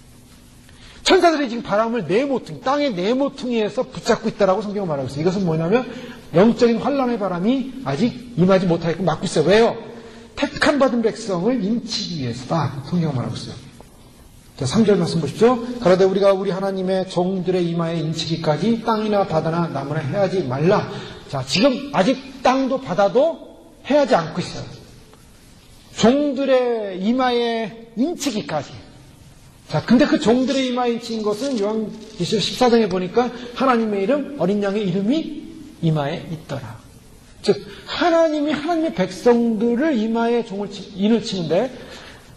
천사들이 지금 바람을 네모퉁이, 땅의 네모퉁이에서 붙잡고 있다라고 성경은 말하고 있어요. 이것은 뭐냐면 영적인 환란의 바람이 아직 임하지 못하게끔 막고 있어요. 왜요? 택한 받은 백성을 인치기 위해서다. 성경은 말하고 있어요. 자, 3절 말씀 보십시오. 그러되 우리가 우리 하나님의 종들의 이마에 인치기까지 땅이나 바다나 나무나 해하지 말라. 자, 지금 아직 땅도 바다도 해하지 않고 있어요. 종들의 이마에 인치기까지. 자, 근데 그 종들의 이마에 인치인 것은 요한계시록 14장에 보니까 하나님의 이름, 어린 양의 이름이 이마에 있더라. 즉, 하나님이 하나님의 백성들을 이마에 인을 치는데,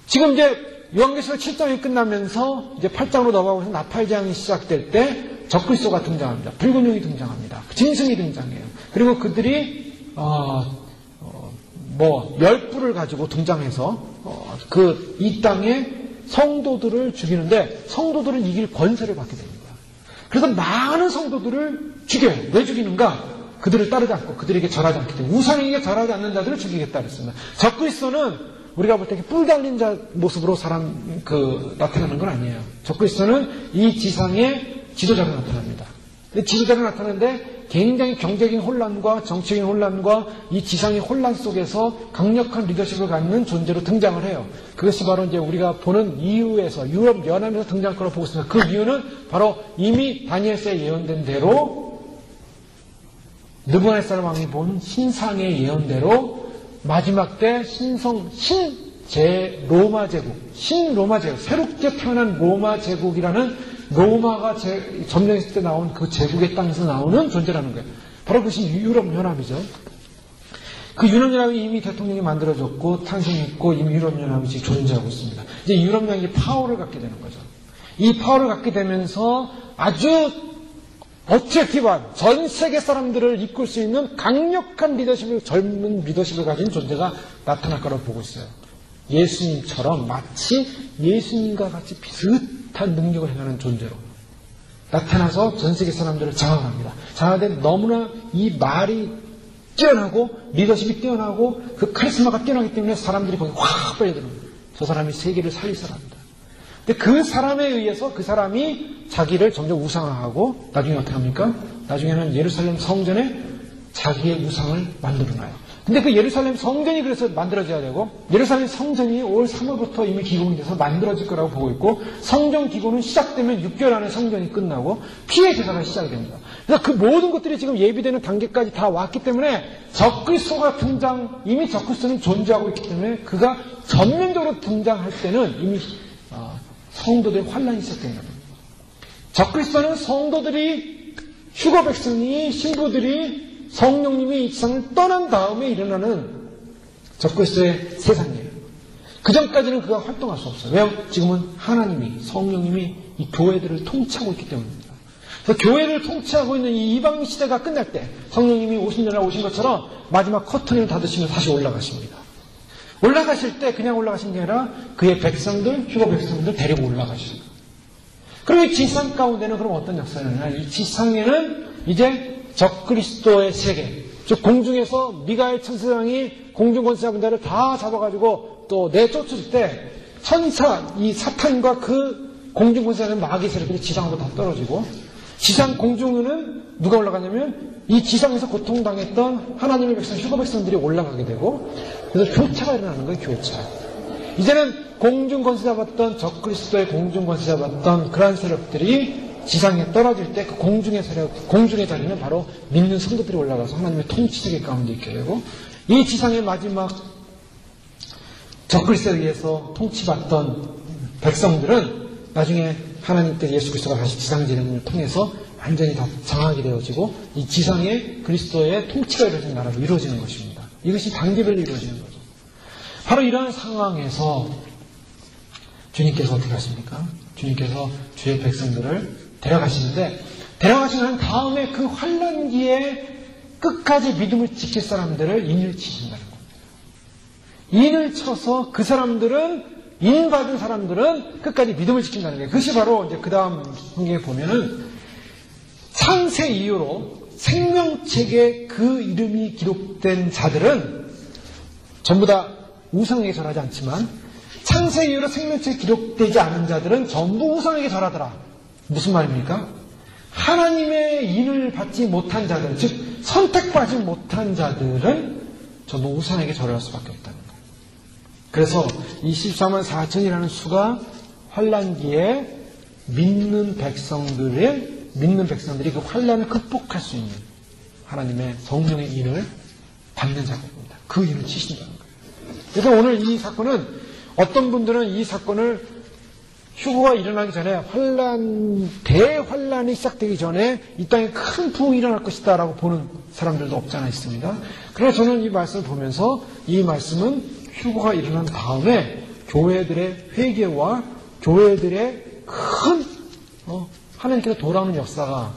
지금 이제 요한계시록 7장이 끝나면서 이제 8장으로 넘어가면서 나팔장이 시작될 때 적그리스도가 등장합니다. 붉은 용이 등장합니다. 짐승이 등장해요. 그리고 그들이 열불을 가지고 등장해서 이 땅에 성도들을 죽이는데 성도들은 이길 권세를 받게 됩니다. 그래서 많은 성도들을 죽여요. 왜 죽이는가? 그들을 따르지 않고 그들에게 절하지 않기 때문에 우상에게 절하지 않는 자들을 죽이겠다 그랬습니다. 적그리스도는 우리가 볼 때 뿔 달린 자 모습으로 나타나는 건 아니에요. 적그리스도는 이 지상의 지도자로 나타납니다. 지도자로 나타나는데 굉장히 경제적인 혼란과 정치적인 혼란과 이 지상의 혼란 속에서 강력한 리더십을 갖는 존재로 등장을 해요. 그것이 바로 이제 우리가 보는 이유에서 유럽 연합에서 등장할 거라고 보고 있습니다. 그 이유는 바로 이미 다니엘서에 예언된 대로 느부갓네살 왕이 본 신상의 예언대로 마지막 때 로마 제국, 새롭게 태어난 로마 제국이라는 로마가 점령했을 때 나온 그 제국의 땅에서 나오는 존재라는 거예요. 바로 그것이 유럽연합이죠. 그 유럽연합이 이미 대통령이 만들어졌고 탄생했고 이미 유럽연합이 지금 존재하고 있습니다. 이제 유럽연합이 파워를 갖게 되는 거죠. 이 파워를 갖게 되면서 아주 objectiv한 전 세계 사람들을 이끌 수 있는 강력한 젊은 리더십을 가진 존재가 나타날 거라고 보고 있어요. 예수님처럼 마치 예수님과 같이 비슷한 능력을 행하는 존재로 나타나서 전 세계 사람들을 장악합니다. 장악되 너무나 이 말이 뛰어나고 리더십이 뛰어나고 그 카리스마가 뛰어나기 때문에 사람들이 거기 확 빨려드는 거예요. 저 사람이 세계를 살릴 사람이다. 근데 그 사람에 의해서 그 사람이 자기를 점점 우상화하고 나중에 어떻게 합니까? 나중에는 예루살렘 성전에 자기의 우상을 만들어놔요. 근데 그 예루살렘 성전이 그래서 만들어져야 되고, 예루살렘 성전이 올 3월부터 이미 기공이 돼서 만들어질 거라고 보고 있고, 성전 기공은 시작되면 6개월 안에 성전이 끝나고 피의 제사가 시작이 됩니다. 그래서 그 모든 것들이 지금 예비되는 단계까지 다 왔기 때문에 적그리스도가 이미 적그리스도는 존재하고 있기 때문에 그가 전면적으로 등장할 때는 이미 성도들의 환란이 시작된 겁니다. 적그리스도는 성도들이, 휴거 백성이, 신부들이, 성령님이 이 지상을 떠난 다음에 일어나는 적그리스도의 세상이에요. 그 전까지는 그가 활동할 수 없어요. 왜요? 지금은 하나님이, 성령님이 이 교회들을 통치하고 있기 때문입니다. 그래서 교회를 통치하고 있는 이 이방 시대가 끝날 때 성령님이 50년에 오신 것처럼 마지막 커튼을 닫으시면 다시 올라가십니다. 올라가실 때 그냥 올라가신 게 아니라 그의 백성들, 휴거 백성들 데리고 올라가십니다. 그럼 이 지상 가운데는 그럼 어떤 역사를 하냐? 이 지상에는 이제 적그리스도의 세계, 즉 공중에서 미가엘 천사장이 공중권세자분들을 다 잡아가지고 또 내쫓을 때 천사, 이 사탄과 그 공중권세자는 마귀 세력들이 지상으로 다 떨어지고, 지상 공중에는 누가 올라가냐면 이 지상에서 고통당했던 하나님의 백성, 휴거 백성들이 올라가게 되고, 그래서 교차가 일어나는 거예요. 교차. 이제는 공중권세 잡았던, 적그리스도의 공중권세 잡았던 그러한 세력들이 지상에 떨어질 때 그 공중의 세력, 공중의 자리는 바로 믿는 성도들이 올라가서 하나님의 통치세계 가운데 있게 되고, 이 지상의 마지막 적그리스도에 의해서 통치받던 백성들은 나중에 하나님께 예수 그리스도가 다시 지상 재림을 통해서 완전히 다 장하게 되어지고 이 지상에 그리스도의 통치가 이루어진 나라로 이루어지는 것입니다. 이것이 단계별로 이루어지는 거죠. 바로 이러한 상황에서 주님께서 어떻게 하십니까? 주님께서 주의 백성들을 데려가시는데, 데려가신 다음에 그 환난기에 끝까지 믿음을 지킬 사람들을 인을 치신다는 겁니다. 인을 쳐서 그 사람들은, 인받은 사람들은 끝까지 믿음을 지킨다는 거예요. 그것이 바로 이제 그 다음 성경에 보면은 창세 이후로 생명책에 그 이름이 기록된 자들은 전부 다 우상에게 절하지 않지만, 창세 이후로 생명책에 기록되지 않은 자들은 전부 우상에게 절하더라. 무슨 말입니까? 하나님의 인을 받지 못한 자들, 즉 선택받지 못한 자들은 전부 우상에게 절할 수밖에 없다는 거예요. 그래서 24만 4천이라는 수가 환난기에 믿는 백성들이 그 환난을 극복할 수 있는 하나님의 성령의 인을 받는 작업입니다. 그 인을 치신다는 거예요. 그래서 오늘 이 사건은, 어떤 분들은 이 사건을 휴거가 일어나기 전에 대환란이 시작되기 전에 이 땅에 큰 부흥이 일어날 것이다 라고 보는 사람들도 없지 않아 있습니다. 그러나 저는 이 말씀을 보면서 이 말씀은 휴거가 일어난 다음에 교회들의 회개와 교회들의 큰 하나님께서 돌아오는 역사가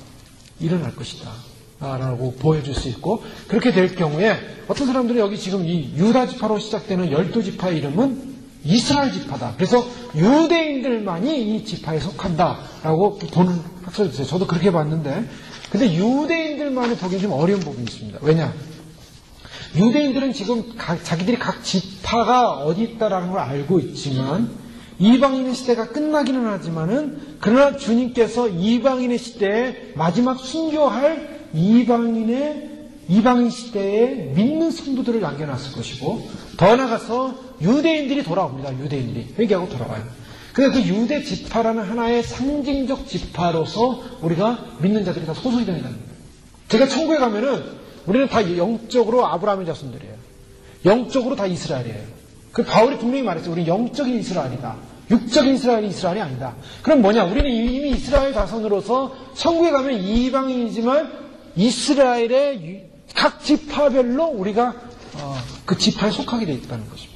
일어날 것이다 라고 보여줄 수 있고, 그렇게 될 경우에 어떤 사람들이 여기 지금 이 유다 지파로 시작되는 12지파의 이름은 이스라엘 지파다. 그래서 유대인들만이 이 지파에 속한다라고 보는 학설이 있어요. 저도 그렇게 봤는데, 근데 유대인들만이 보기엔 좀 어려운 부분이 있습니다. 왜냐? 유대인들은 지금 자기들이 각 지파가 어디 있다라는 걸 알고 있지만, 이방인의 시대가 끝나기는 하지만은, 그러나 주님께서 이방인의 시대에 마지막 순교할 이방인 시대에 믿는 성도들을 남겨놨을 것이고, 더 나아가서 유대인들이 돌아옵니다. 유대인들이 회개하고 돌아와요. 그래서 그 유대 지파라는 하나의 상징적 지파로서 우리가 믿는 자들이 다 소속이 된다는 거예요. 제가 천국에 가면은 우리는 다 영적으로 아브라함의 자손들이에요. 영적으로 다 이스라엘이에요. 그 바울이 분명히 말했어요. 우리는 영적인 이스라엘이다. 육적인 이스라엘이 아니다. 그럼 뭐냐? 우리는 이미 이스라엘 자손으로서 천국에 가면 이방인이지만 이스라엘의 각 지파별로 우리가 그 지파에 속하게 되어 있다는 것입니다.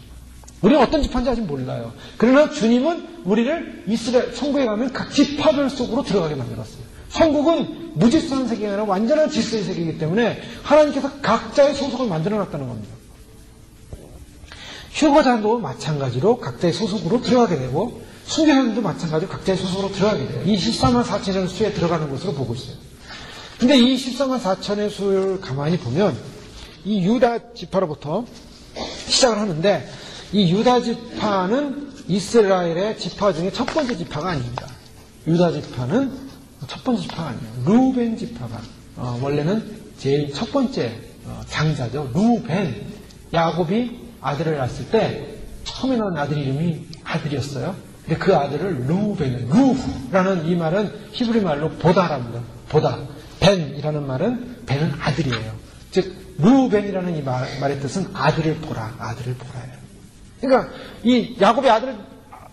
우리는 어떤 지파인지 아직 몰라요. 그러나 주님은 우리를 이스라엘 천국에 가면 각 지파별 속으로 들어가게 만들었어요. 천국은 무질서한 세계가 아니라 완전한 질서의 세계이기 때문에 하나님께서 각자의 소속을 만들어놨다는 겁니다. 휴거자도 마찬가지로 각자의 소속으로 들어가게 되고, 순교자들도 마찬가지로 각자의 소속으로 들어가게 돼요. 이 14만 4천의 수에 들어가는 것으로 보고 있어요. 근데 이 14만 4천의 수를 가만히 보면 이 유다 지파로부터 시작을 하는데, 이 유다 지파는 이스라엘의 지파 중에 첫 번째 지파가 아닙니다. 유다 지파는 첫 번째 지파가 아니에요. 루벤 지파가 원래는 제일 첫 번째 장자죠. 루벤. 야곱이 아들을 낳았을 때 처음에 낳은 아들 이름이 아들이었어요. 근데 그 아들을 루라는 이 말은 히브리 말로 보다랍니다. 보다. 벤이라는 말은 벤은 아들이에요. 즉 루벤이라는 이 말의 뜻은 아들을 보라, 아들을 보라예요. 그러니까 이 야곱의 아들을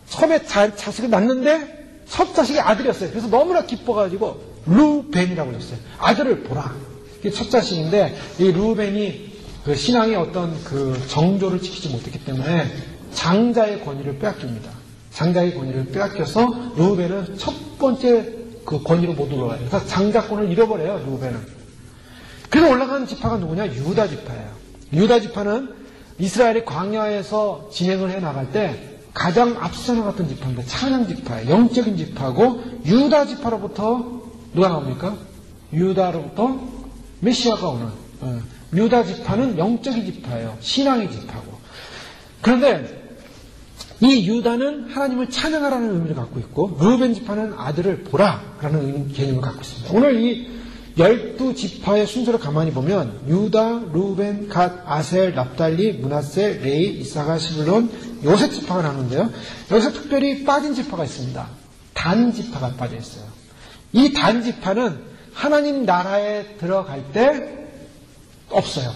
처음에 자식을 낳는데 첫 자식이 아들이었어요. 그래서 너무나 기뻐가지고 루벤이라고 했어요. 아들을 보라. 이게 첫 자식인데 이 루벤이 그 신앙의 어떤 그 정조를 지키지 못했기 때문에 장자의 권위를 빼앗깁니다. 장자의 권위를 빼앗겨서 루벤은 첫 번째 그 권위로 못 올라가요. 그래서 장자권을 잃어버려요, 루벤은. 그래서 올라가는 지파가 누구냐? 유다 지파예요. 유다 지파는 이스라엘이 광야에서 진행을 해 나갈 때 가장 앞서 나갔던 지파입니다. 찬양 지파예요. 영적인 지파고 유다 지파로부터 누가 나옵니까? 유다로부터 메시아가 오는. 유다 지파는 영적인 지파예요. 신앙의 지파고. 그런데 이 유다는 하나님을 찬양하라는 의미를 갖고 있고 루벤 지파는 아들을 보라라는 개념을 갖고 있습니다. 오늘 이 12지파의 순서를 가만히 보면 유다, 루벤, 갓, 아셀, 납달리, 므낫세, 레위, 이사가, 시블론, 요셉 지파가 나오는데요. 여기서 특별히 빠진 지파가 있습니다. 단 지파가 빠져 있어요. 이 단 지파는 하나님 나라에 들어갈 때 없어요.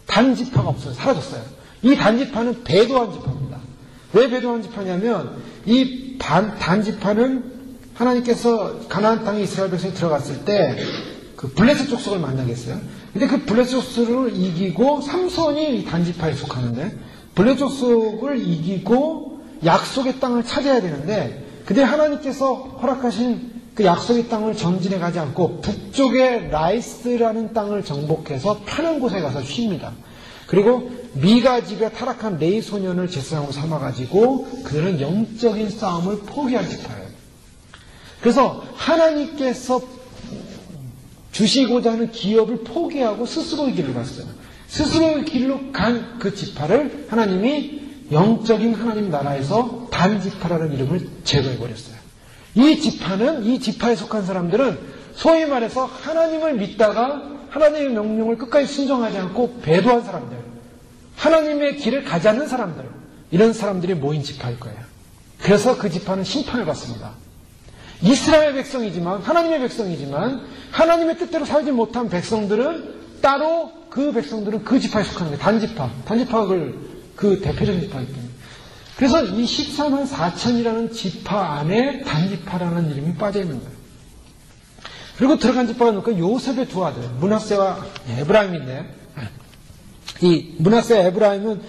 단 지파가 없어요. 사라졌어요. 이 단 지파는 배도한 지파입니다. 왜 배도한 지파냐면 이 단 지파는 하나님께서 가나안 땅에 이스라엘 백성이 들어갔을 때 그 블레셋 족속을 만나겠어요. 근데 그 블레셋 족속을 이기고 삼손이 이 단지파에 속하는데 블레셋 족속을 이기고 약속의 땅을 차지해야 되는데 근데 하나님께서 허락하신 그 약속의 땅을 전진해 가지 않고 북쪽의 라이스라는 땅을 정복해서 편한 곳에 가서 쉽니다. 그리고 미가 집에 타락한 레이 소년을 제사장으로 삼아가지고 그들은 영적인 싸움을 포기한 지파예요. 그래서 하나님께서 주시고자 하는 기업을 포기하고 스스로의 길로 갔어요. 스스로의 길로 간 그 지파를 하나님이 영적인 하나님 나라에서 단지파라는 이름을 제거해버렸어요. 이 지파는, 이 지파에 속한 사람들은 소위 말해서 하나님을 믿다가 하나님의 명령을 끝까지 순종하지 않고 배도한 사람들, 하나님의 길을 가지 않는 사람들, 이런 사람들이 모인 지파일 거예요. 그래서 그 지파는 심판을 받습니다. 이스라엘 백성이지만 하나님의 백성이지만 하나님의 뜻대로 살지 못한 백성들은 따로 그 백성들은 그 지파에 속하는 거예요. 단지파. 단지파가 그 대표적인 지파이기 때문에. 그래서 이 14만 4천이라는 지파 안에 단지파라는 이름이 빠져 있는 거예요. 그리고 들어간 지파가 누굴까? 요셉의 두 아들 므낫세와 에브라임인데 이 므낫세와 에브라임은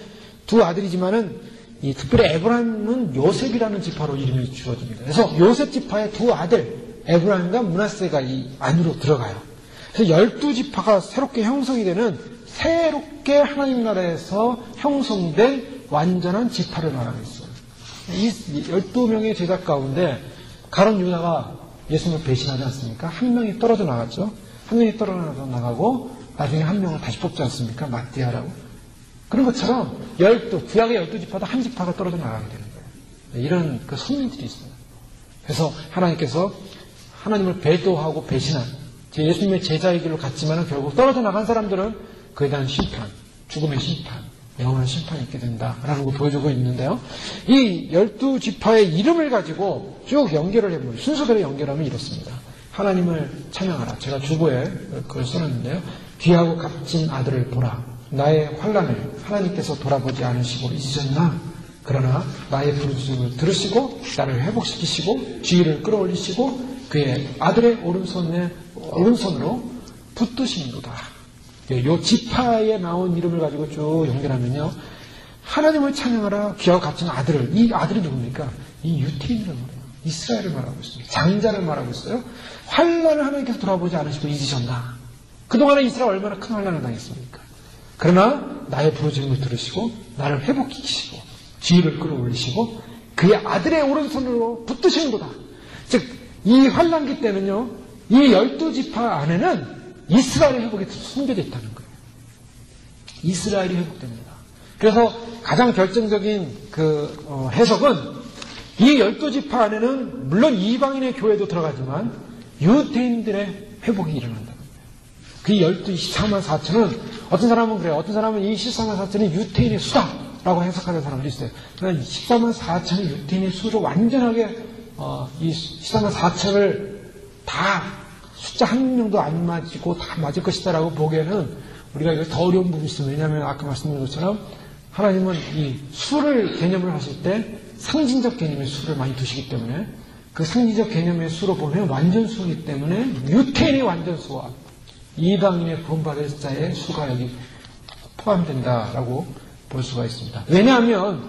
두 아들이지만은 이 특별히 에브라임은 요셉이라는 지파로 이름이 주어집니다. 그래서 요셉 지파의 두 아들 에브라임과 므낫세가 이 안으로 들어가요. 그래서 12지파가 새롭게 형성이 되는 새롭게 하나님 나라에서 형성된 완전한 지파를 말하고 있어요. 이 12명의 제자 가운데 가룟 유다가 예수님을 배신하지 않습니까? 한 명이 떨어져 나갔죠. 한 명이 떨어져 나가고 나중에 한 명을 다시 뽑지 않습니까? 마띠아라고. 그런 것처럼 구약의 12지파도 한 지파가 떨어져 나가게 되는 거예요. 이런 그 선민들이 있어요. 그래서 하나님께서 하나님을 배도하고 배신한 예수님의 제자의 길로 갔지만 결국 떨어져 나간 사람들은 그에 대한 심판, 죽음의 심판, 영원한 심판이 있게 된다라는 걸 보여주고 있는데요. 이 12지파의 이름을 가지고 쭉 연결을 해보면 순서대로 연결하면 이렇습니다. 하나님을 찬양하라. 제가 주보에 그걸 써놨는데요. 귀하고 값진 아들을 보라. 나의 환난을 하나님께서 돌아보지 않으시고 잊으셨나? 그러나 나의 부르짖음을 들으시고 나를 회복시키시고 지위를 끌어올리시고 그의 아들의 오른손으로 붙드심도다. 이 지파에 나온 이름을 가지고 쭉 연결하면요. 하나님을 찬양하라. 귀하고 값진 아들을. 이 아들이 누굽니까? 이 유태인이라는 거예요. 이스라엘을 말하고 있습니다. 장자를 말하고 있어요. 환난을 하나님께서 돌아보지 않으시고 잊으셨나? 그동안에 이스라엘 얼마나 큰 환난을 당했습니까? 그러나 나의 부르짖음을 들으시고 나를 회복시키시고 지위를 끌어올리시고 그의 아들의 오른손으로 붙드시는도다. 즉 이 환난기 때는요. 이 12지파 안에는 이스라엘의 회복이 숨겨져 있다는 거예요. 이스라엘이 회복됩니다. 그래서 가장 결정적인 해석은 이 12지파 안에는 물론 이방인의 교회도 들어가지만 유대인들의 회복이 일어난다는 거예요. 그 24만 4천은 어떤 사람은 그래요. 어떤 사람은 이 14만 4천은 유태인의 수다라고 해석하는 사람도 있어요. 그러나 14만 4천이 유태인의 수로 완전하게 이 14만 4천을 다 숫자 한 명도 안 맞고 다 맞을 것이다라고 보기에는 우리가 이거 더 어려운 부분이 있습니다. 왜냐하면 아까 말씀드린 것처럼 하나님은 이 수를 개념을 하실 때 상징적 개념의 수를 많이 두시기 때문에 그 상징적 개념의 수로 보면 완전수이기 때문에 유태인의 완전수와 이방인의 구원받을 자의 수가 여기 포함된다라고 볼 수가 있습니다. 왜냐하면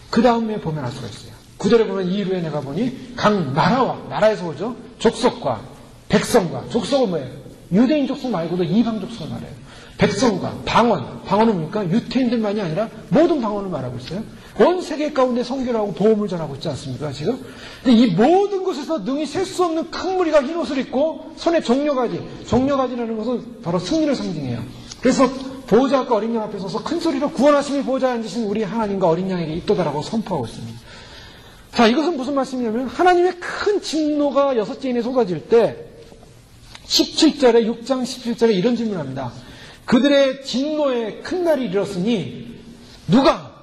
그 다음에 보면 알 수가 있어요. 9절에 보면 이후에 내가 보니 각 나라와 나라에서 오죠. 족속과 백성과 족속은 뭐예요? 유대인 족속 말고도 이방 족속을 말해요. 백성과 방언은 뭡니까? 유태인들만이 아니라 모든 방언을 말하고 있어요. 온 세계 가운데 선교를 하고 보험을 전하고 있지 않습니까? 지금? 근데 이 모든 곳에서 능히 셀 수 없는 큰 무리가 흰 옷을 입고 손에 종려가지라는 것은 바로 승리를 상징해요. 그래서 보호자 앞과 어린 양 앞에 서서 큰 소리로 구원하심이 보호자에 앉으신 우리 하나님과 어린 양에게 있도다라고 선포하고 있습니다. 자, 이것은 무슨 말씀이냐면 하나님의 큰 진노가 6째인에 쏟아질 때 17절에 6장 17절에 이런 질문을 합니다. 그들의 진노의 큰 날이 이르렀으니 누가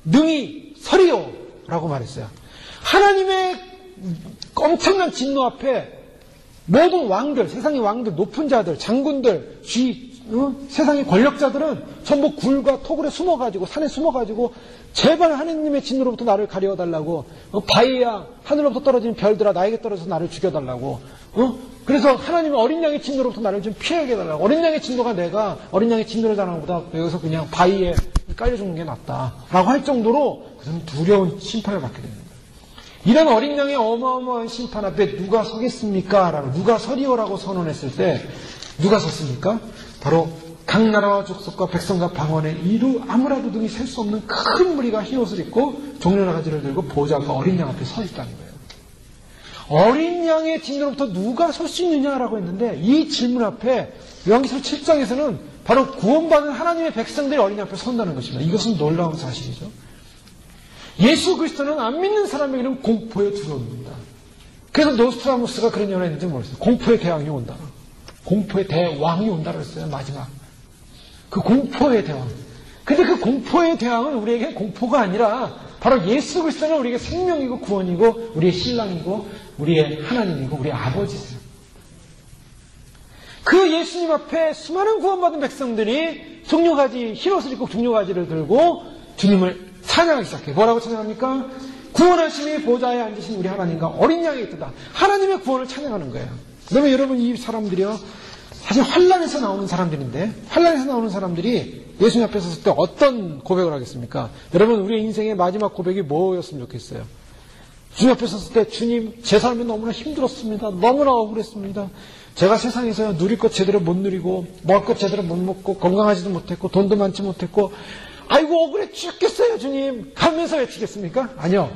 능히 서리요? 라고 말했어요. 하나님의 엄청난 진노 앞에 모든 왕들, 세상의 왕들, 높은 자들, 장군들, 세상의 권력자들은 전부 굴과 토굴에 숨어가지고 산에 숨어가지고 제발 하나님의 진노로부터 나를 가려달라고 바위야 하늘로부터 떨어지는 별들아 나에게 떨어져서 나를 죽여달라고 그래서 하나님은 어린 양의 진노로부터 나를 좀 피하게 해달라고 어린 양의 진노가 내가 어린 양의 진노를 당하는 것보다 여기서 그냥 바위에 깔려 죽는 게 낫다라고 할 정도로 그는 두려운 심판을 받게 됩니다. 이런 어린 양의 어마어마한 심판 앞에 누가 서겠습니까? 라고 누가 서리오라고 선언했을 때 누가 섰습니까? 바로 각 나라와 족속과 백성과 방언의 이루 아무라도 능히 셀 수 없는 큰 무리가 흰옷을 입고 종려나 가지를 들고 보호자가 어린 양 앞에 서 있다는 거예요. 어린 양의 진노로부터 누가 설 수 있느냐라고 했는데 이 질문 앞에 요한계시록 7장에서는 바로 구원받은 하나님의 백성들이 어린 양 앞에 선다는 것입니다. 이것은 놀라운 사실이죠. 예수 그리스도는 안 믿는 사람에게는 공포의 두려움입니다. 그래서 노스트라무스가 그런 연을 했는지 모르겠어요. 공포의 대왕이 온다. 공포의 대왕이 온다 그랬어요. 마지막. 그 공포의 대왕. 근데 그 공포의 대왕은 우리에게 공포가 아니라 바로 예수 그리스도는 우리에게 생명이고 구원이고 우리의 신랑이고 우리의 하나님이고 우리의 아버지세요. 그 예수님 앞에 수많은 구원받은 백성들이 종려가지 흰옷을 입고 종려가지를 들고 주님을 찬양하기 시작해요. 뭐라고 찬양합니까? 구원하심이 보좌에 앉으신 우리 하나님과 어린 양이 있다. 하나님의 구원을 찬양하는 거예요. 그러면 여러분 이 사람들이요 사실 환난에서 나오는 사람들인데 환난에서 나오는 사람들이 예수님 앞에 섰을 때 어떤 고백을 하겠습니까? 여러분 우리의 인생의 마지막 고백이 뭐였으면 좋겠어요? 주님 앞에 섰을 때 주님 제 삶이 너무나 힘들었습니다. 너무나 억울했습니다. 제가 세상에서 누릴 것 제대로 못 누리고 먹을 것 제대로 못 먹고 건강하지도 못했고 돈도 많지 못했고 아이고 억울해 죽겠어요 주님 하면서 외치겠습니까? 아니요.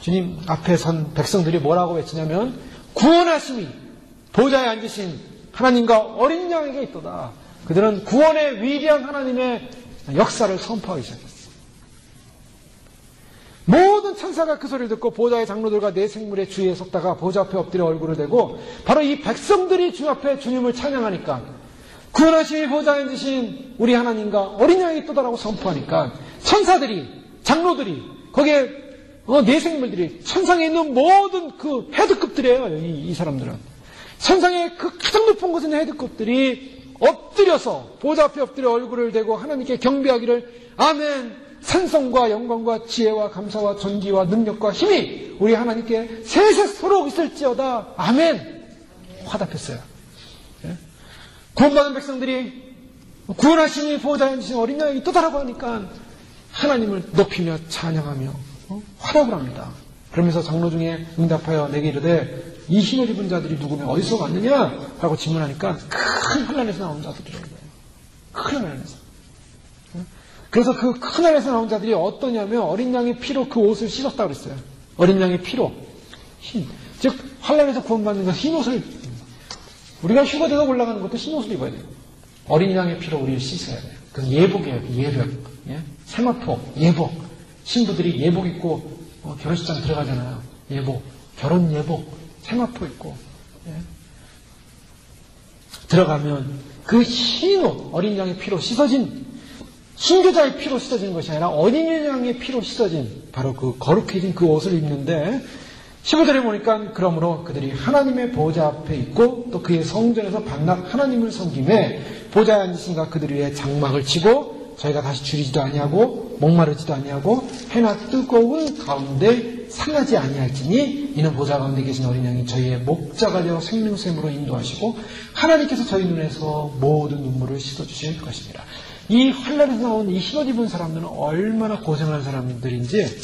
주님 앞에 선 백성들이 뭐라고 외치냐면 구원하심이 보좌에 앉으신 하나님과 어린 양에게 있도다. 그들은 구원의 위대한 하나님의 역사를 선포하기 시작했어요. 모든 천사가 그 소리를 듣고 보좌의 장로들과 네 생물의 주위에 섰다가 보좌 앞에 엎드려 얼굴을 대고 바로 이 백성들이 주 앞에 주님을 찬양하니까 구원하심이 보좌에 앉으신 우리 하나님과 어린 양이 있도다라고 선포하니까 천사들이 장로들이 거기에 네 생물들이 천상에 있는 모든 그 헤드급들이에요. 이 사람들은 천상의 그 가장 높은 곳에 있는 헤드급들이 엎드려서 보좌 앞에 엎드려 얼굴을 대고 하나님께 경배하기를 아멘 찬송과 영광과 지혜와 감사와 존귀와 능력과 힘이 우리 하나님께 세세토록 있을지어다 아멘 화답했어요. 구원받은 백성들이 구원하심이 보호자에 앉으신 어린 양이 있도다라고 하니까 하나님을 높이며 찬양하며 화답을 합니다. 그러면서 장로 중에 응답하여 내게 이르되 이 흰옷 입은 자들이 누구며 어디서 왔느냐? 라고 질문하니까 큰 환난에서 나온 자들이라는 거예요. 큰 환난에서. 그래서 그 큰 환난에서 나온 자들이 어떠냐면 어린 양의 피로 그 옷을 씻었다고 그랬어요. 어린 양의 피로. 흰. 즉 환난에서 구원받는 건 흰 옷을 우리가 휴가대가 올라가는 것도 흰 옷을 입어야 돼요. 어린 양의 피로 우리를 씻어야 돼요. 그건 예복이에요. 예복. 예? 세마포, 예복. 신부들이 예복 입고 결혼식장 들어가잖아요. 예복. 결혼 예복. 세마포 입고. 예? 들어가면 그 흰 옷, 어린 양의 피로 씻어진, 순교자의 피로 씻어진 것이 아니라 어린 양의 피로 씻어진 바로 그 거룩해진 그 옷을 입는데 15절에 보니까 그러므로 그들이 하나님의 보좌 앞에 있고 또 그의 성전에서 반낙 하나님을 섬김에 보좌에 앉으신가 그들 위에 장막을 치고 저희가 다시 줄이지도 아니하고 목마르지도 아니하고 해나 뜨거운 가운데 상하지 아니할지니 이는 보좌 가운데 계신 어린 양이 저희의 목자가 되어 생명샘으로 인도하시고 하나님께서 저희 눈에서 모든 눈물을 씻어주실 것입니다. 이 환란에서 나온 이 흰옷 입은 사람들은 얼마나 고생한 사람들인지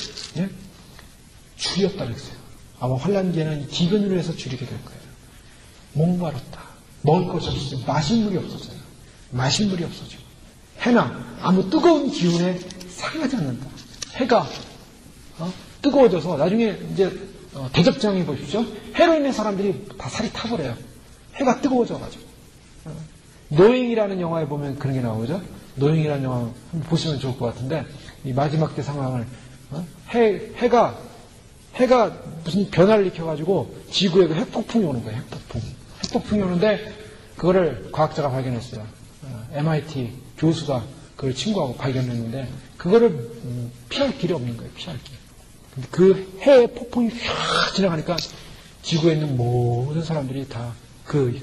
줄였다 그랬어요. 아마 환란기에는 기근으로 해서 줄이게 될 거예요. 목마르다. 먹을 것이 없어요. 마실 물이 없어져요. 마실 물이 없어지고 해나 아무 뜨거운 기운에 상하지 않는다. 해가 뜨거워져서 나중에 이제 대접장해 보십시오. 해로 인해 사람들이 다 살이 타버려요. 해가 뜨거워져가지고. 노잉이라는 영화에 보면 그런 게 나오죠. 노잉이라는 영화 한번 보시면 좋을 것 같은데 이 마지막 때 상황을 해가 무슨 변화를 일으켜가지고 지구에 핵폭풍이 오는 거예요. 핵폭풍이 오는데 그거를 과학자가 발견했어요. MIT 교수가 그걸 친구하고 발견했는데 그거를 피할 길이 없는 거예요. 피할 길. 근데 그 해의 폭풍이 휙 지나가니까 지구에 있는 모든 사람들이 다 그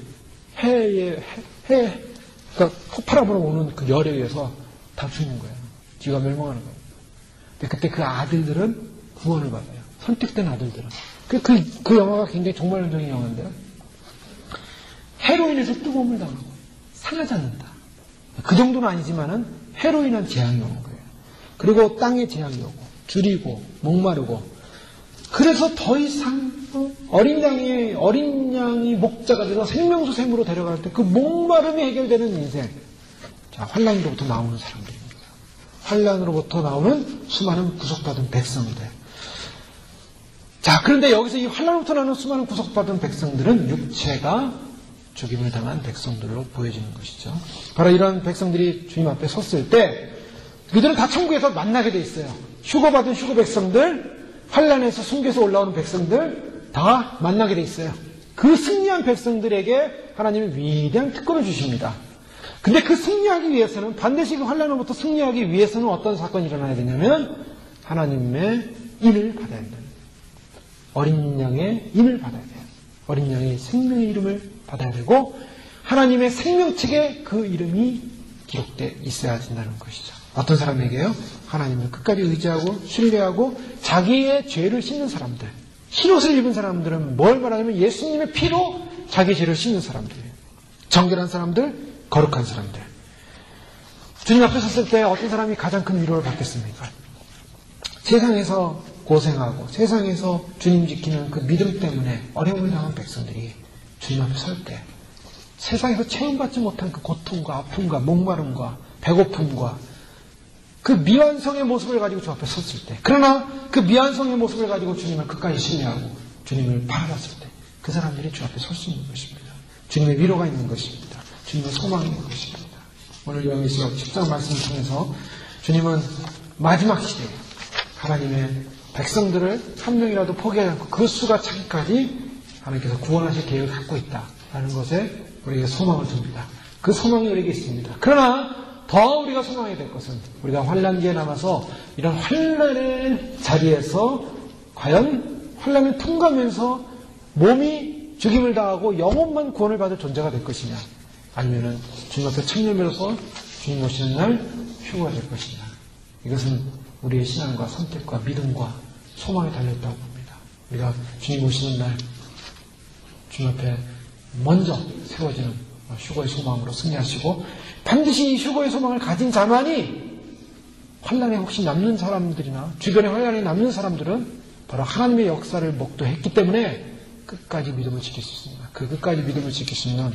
그러니까 폭발함으로 오는 그 열에 의해서 다 죽는 거예요. 지구가 멸망하는 거예요. 근데 그때 그 아들들은 구원을 받아요. 선택된 아들들은. 그 영화가 굉장히 종말론적인 영화인데요. 해로 인해서 뜨거움을 당하고 상하지 않는다. 그 정도는 아니지만은 해로 인한 재앙이 오는 거예요. 그리고 땅에 재앙이 오고 줄이고 목마르고 그래서 더 이상 어린 양이 목자가 돼서 생명수 샘으로 데려갈 때 그 목마름이 해결되는 인생. 자, 환란으로부터 나오는 사람들입니다. 환란으로부터 나오는 수많은 구속받은 백성들. 자, 그런데 여기서 이 환란으로부터 나오는 수많은 구속받은 백성들은 육체가 죽임을 당한 백성들로 보여지는 것이죠. 바로 이런 백성들이 주님 앞에 섰을 때 그들은 다 천국에서 만나게 돼 있어요. 휴거받은 휴거 백성들, 환란에서 숨겨서 올라오는 백성들 다 만나게 돼 있어요. 그 승리한 백성들에게 하나님은 위대한 특권을 주십니다. 근데 그 승리하기 위해서는 반드시 그 환란으로부터 승리하기 위해서는 어떤 사건이 일어나야 되냐면 하나님의 인을 받아야 된다. 어린 양의 인을 받아야 돼요. 어린 양의 생명의 이름을 받아야 되고 하나님의 생명책에 그 이름이 기록되어 있어야 된다는 것이죠. 어떤 사람에게요? 하나님을 끝까지 의지하고 신뢰하고 자기의 죄를 씻는 사람들. 흰옷을 입은 사람들은 뭘 말하냐면 예수님의 피로 자기 죄를 씻는 사람들이에요. 정결한 사람들, 거룩한 사람들. 주님 앞에 섰을 때 어떤 사람이 가장 큰 위로를 받겠습니까? 세상에서 고생하고 세상에서 주님 지키는 그 믿음 때문에 어려움을 당한 백성들이 주님 앞에 설 때 세상에서 체험받지 못한 그 고통과 아픔과 목마름과 배고픔과 그 미완성의 모습을 가지고 주 앞에 섰을 때 그러나 그 미완성의 모습을 가지고 주님을 끝까지 신뢰하고 주님을 바라봤을 때 그 사람들이 주 앞에 설 수 있는 것입니다. 주님의 위로가 있는 것입니다. 주님의 소망이 있는 것입니다. 오늘 요한계시록 10장 말씀을 통해서 주님은 마지막 시대에 하나님의 백성들을 한 명이라도 포기하지 않고 그 수가 차기까지 하나님께서 구원하실 계획을 갖고 있다라는 것에 우리에게 소망을 줍니다. 그 소망이 우리에게 있습니다. 그러나 더 우리가 소망해야 될 것은 우리가 환란기에 남아서 이런 환란의 자리에서 과연 환란을 통과하면서 몸이 죽임을 당하고 영혼만 구원을 받을 존재가 될 것이냐 아니면은 주님 앞에 청렴으로서 주님 오시는 날 휴거가 될 것이냐 이것은 우리의 신앙과 선택과 믿음과 소망에 달려있다고 봅니다. 우리가 주님 오시는 날 주님 앞에 먼저 세워지는 휴거의 소망으로 승리하시고 반드시 이 휴거의 소망을 가진 자만이 환란에 혹시 남는 사람들이나 주변에 환란에 남는 사람들은 바로 하나님의 역사를 목도했기 때문에 끝까지 믿음을 지킬 수 있습니다. 그 끝까지 믿음을 지킬 수 있는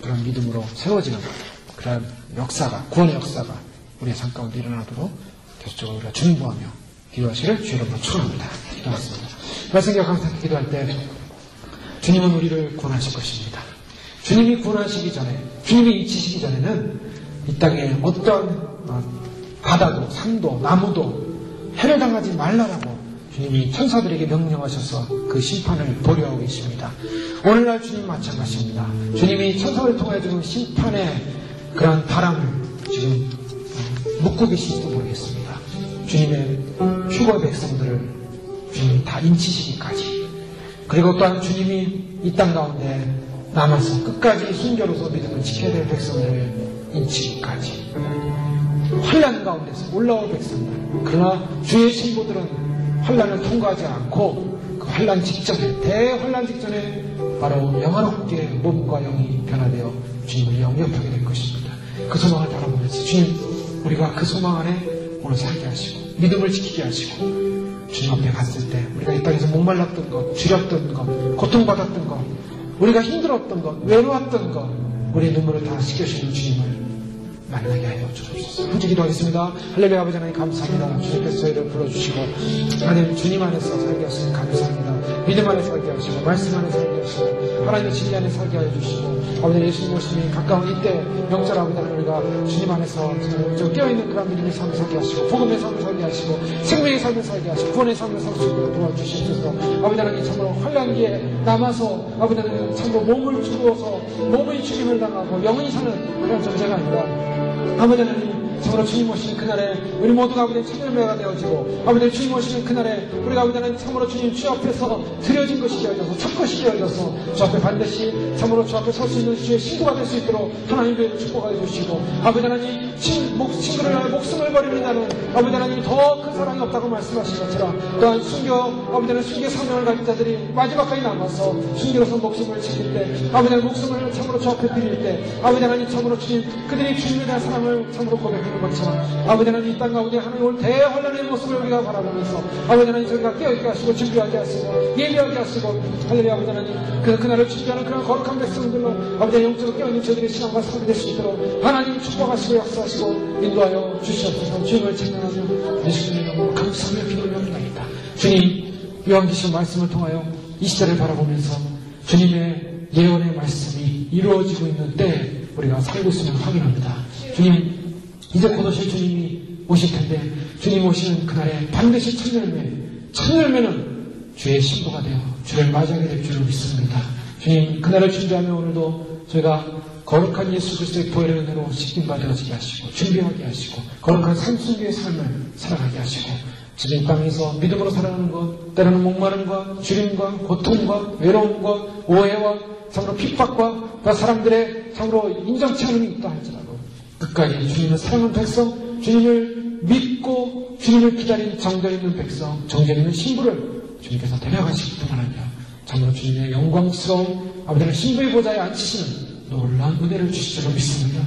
그런 믿음으로 세워지는 그런 역사가 구원의 역사가 우리의 삶 가운데 일어나도록 계속적으로 우리가 중보하며 기도하시를 주의 이름으로 축원합니다. 기도하겠습니다. 말씀 기억하면서 기도할 때 주님은 우리를 구원하실 것입니다. 주님이 구원하시기 전에 주님이 잊히시기 전에는 이 땅에 어떤 바다도 산도 나무도 해를 당하지 말라라고 주님이 천사들에게 명령하셔서 그 심판을 보려하고 계십니다. 오늘날 주님 마찬가지입니다. 주님이 천사를 통해 주는 심판의 그러한 바람을 지금 묻고 계실지도 모르겠습니다. 주님의 휴거 백성들을 주님이 다 인치시기까지, 그리고 또한 주님이 이 땅 가운데 남아서 끝까지 순교로서 믿음을 지켜야 될 백성들을 인치기까지, 환난 가운데서 올라올 백성들, 그러나 주의 신부들은 환난을 통과하지 않고 그 환난 직전에, 대환난 직전에 바로 영화롭게 몸과 영이 변화되어 주님을 영접하게 될 것입니다. 그 소망을 바라보면서 주님, 우리가 그 소망 안에 오늘 살게 하시고 믿음을 지키게 하시고, 주님 앞에 갔을 때 우리가 이 땅에서 목말랐던 것, 주렸던 것, 고통받았던 것, 우리가 힘들었던 것, 외로웠던 것, 우리의 눈물을 다 씻겨주시는 주님을 만나게 하여 주옵소서. 함께 기도하겠습니다. 할렐루야. 아버지 하나님 감사합니다. 주님께서 저희를 불러주시고 하나님 주님 안에서 살게 하시니 감사합니다. 믿음 안에 살게 하시고 말씀 안에 살게 하시고 하나님의 진리 안에 살게 하여 주시고, 아버지 예수님 오심이 가까운 이때 명절 아버지 하나님 우리가 주님 안에서 깨어있는 그런 믿음의 삶을 살게 하시고 복음의 삶을 살게 하시고 생명의 삶을 살게 하시고 구원의 삶을 살 수 있도록 도와주시옵소서. 아버지 하나님 참으로 환난기에 남아서 아버지 하나님 참으로 몸을 죽어서 몸의 죽임을 당하고 영원히 사는 그런 존재가 아니라 아버지 하나님 참으로 주님 오시는 그날에 우리 모두가 아버지 참여매가 되어지고, 아버지 주님 오시는 그날에 우리가 아버지 하나님 참으로 주님 주 앞에서 드려진 것이 되어져서 첫 것이 되어져서 주 앞에 반드시 참으로 주 앞에 설 수 있는 주의 신부가 될 수 있도록 하나님 저희를 축복하여 주시고, 아버지 하나님 친구를 위하여 목숨을 버리는 자는 아버지 하나님 더 큰 사랑이 없다고 말씀하신 것처럼, 또한 순교 아버지 하나님 순교 사명을 가진 자들이 마지막까지 남아서 순교로서 목숨을 지킬 때, 아버지 하나님 목숨을 참으로 주 앞에 드릴 때 아버지 하나님 참으로 주님 그들이 주님에 대한 사랑을 참으로 고백하는 것처럼 아버지 하나님 이 땅 가운데 하나님 올 대환란의 모습을 우리가 바라보면서 아버지 하나님 저희가 깨어있게 하시고 준비하게 하시고 예비하게 하시고, 할렐루야. 아버지 하나님 그날을 준비하는 그런 거룩한 백성들로 아버지 영적으로 깨어있는 저들의 신앙과 삶이 될 수 있도록 하나님 축복하시고 역사하시고 인도하여 주시옵소서. 주님을 찬양하며 예수님의 이름으로 감사하며 기도합니다. 주님, 요한계시록 말씀을 통하여 이 시대를 바라보면서 주님의 예언의 말씀이 이루어지고 있는 때에 우리가 살고 있음을 확인합니다. 주님, 이제 곧 오실 주님이 오실 텐데 주님 오시는 그날에 반드시 천열매는 주의 신부가 되어 주를 맞이하게 될 줄을 믿습니다. 주님, 그날을 준비하며 오늘도 저희가 거룩한 예수 그리스도의 보혈의 은혜로 씻김받아지게 하시고 준비하게 하시고 거룩한 산순교의 삶을 살아가게 하시고, 지금 이 땅에서 믿음으로 살아가는 것, 때로는 목마른 것, 주림과 고통과 외로움과 오해와 참으로 핍박과 사람들의 참으로 인정치 않음이 있다 할지라도 끝까지 주님을 사랑하는 백성, 주님을 믿고 주님을 기다린 정죄 있는 백성, 정죄 있는 신부를 주님께서 데려가시기 때문이며 참으로 주님의 영광스러운 아버지를 신부의 보좌에 앉히시는 놀라운 은혜를 주실 줄로 믿습니다.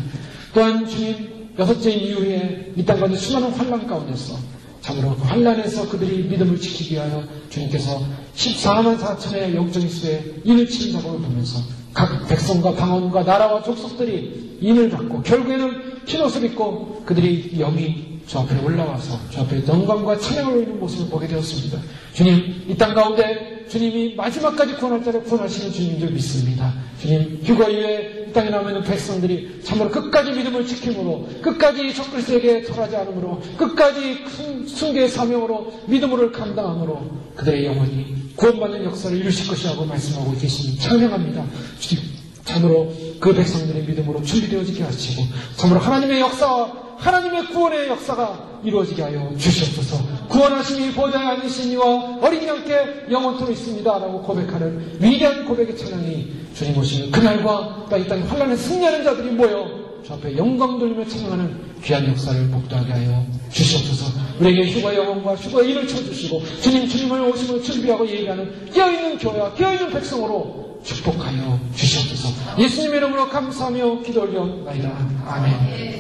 또한 주님 여섯째 이후에 이 땅 가운데 수많은 환난 가운데서 참으로 그 환난에서 그들이 믿음을 지키기 위하여 주님께서 14만 4천의 영적인 수에 인을 치는 작업을 보면서 각 백성과 방언과 나라와 족속들이 인을 받고 결국에는 흰옷을 입고 그들이 영이 주 앞에 올라와서 주 앞에 영광과 찬양을 올리는 모습을 보게 되었습니다. 주님, 이 땅 가운데 주님이 마지막까지 구원할 자를 구원하시는 주님인 줄 믿습니다. 주님, 휴거 이후에 이 땅에 남아있는 백성들이 참으로 끝까지 믿음을 지킴으로, 끝까지 적그리스도에게 절하지 않으므로, 끝까지 순교의 사명으로 믿음으로 감당함으로 그들의 영혼이 구원받는 역사를 이루실 것이라고 말씀하고 계시니 찬양합니다. 주님, 참으로 그 백성들의 믿음으로 준비되어지게 하시고 참으로 하나님의 역사와 하나님의 구원의 역사가 이루어지게 하여 주시옵소서. 구원하심이 보좌에 앉으신 이와 어린 양께 영원토록 있습니다 라고 고백하는 위대한 고백의 찬양이 주님 오시는 그날과 이 땅에 환난에 승리하는 자들이 모여 주 앞에 영광 돌리며 찬양하는 귀한 역사를 목도하게 하여 주시옵소서. 우리에게 휴가 영혼과 휴가 일을 쳐주시고 주님을 오심을 준비하고 예비하는 깨어있는 교회와 깨어있는 백성으로 축복하여 주시옵소서. 예수님의 이름으로 감사하며 기도 올려나이다. 아멘.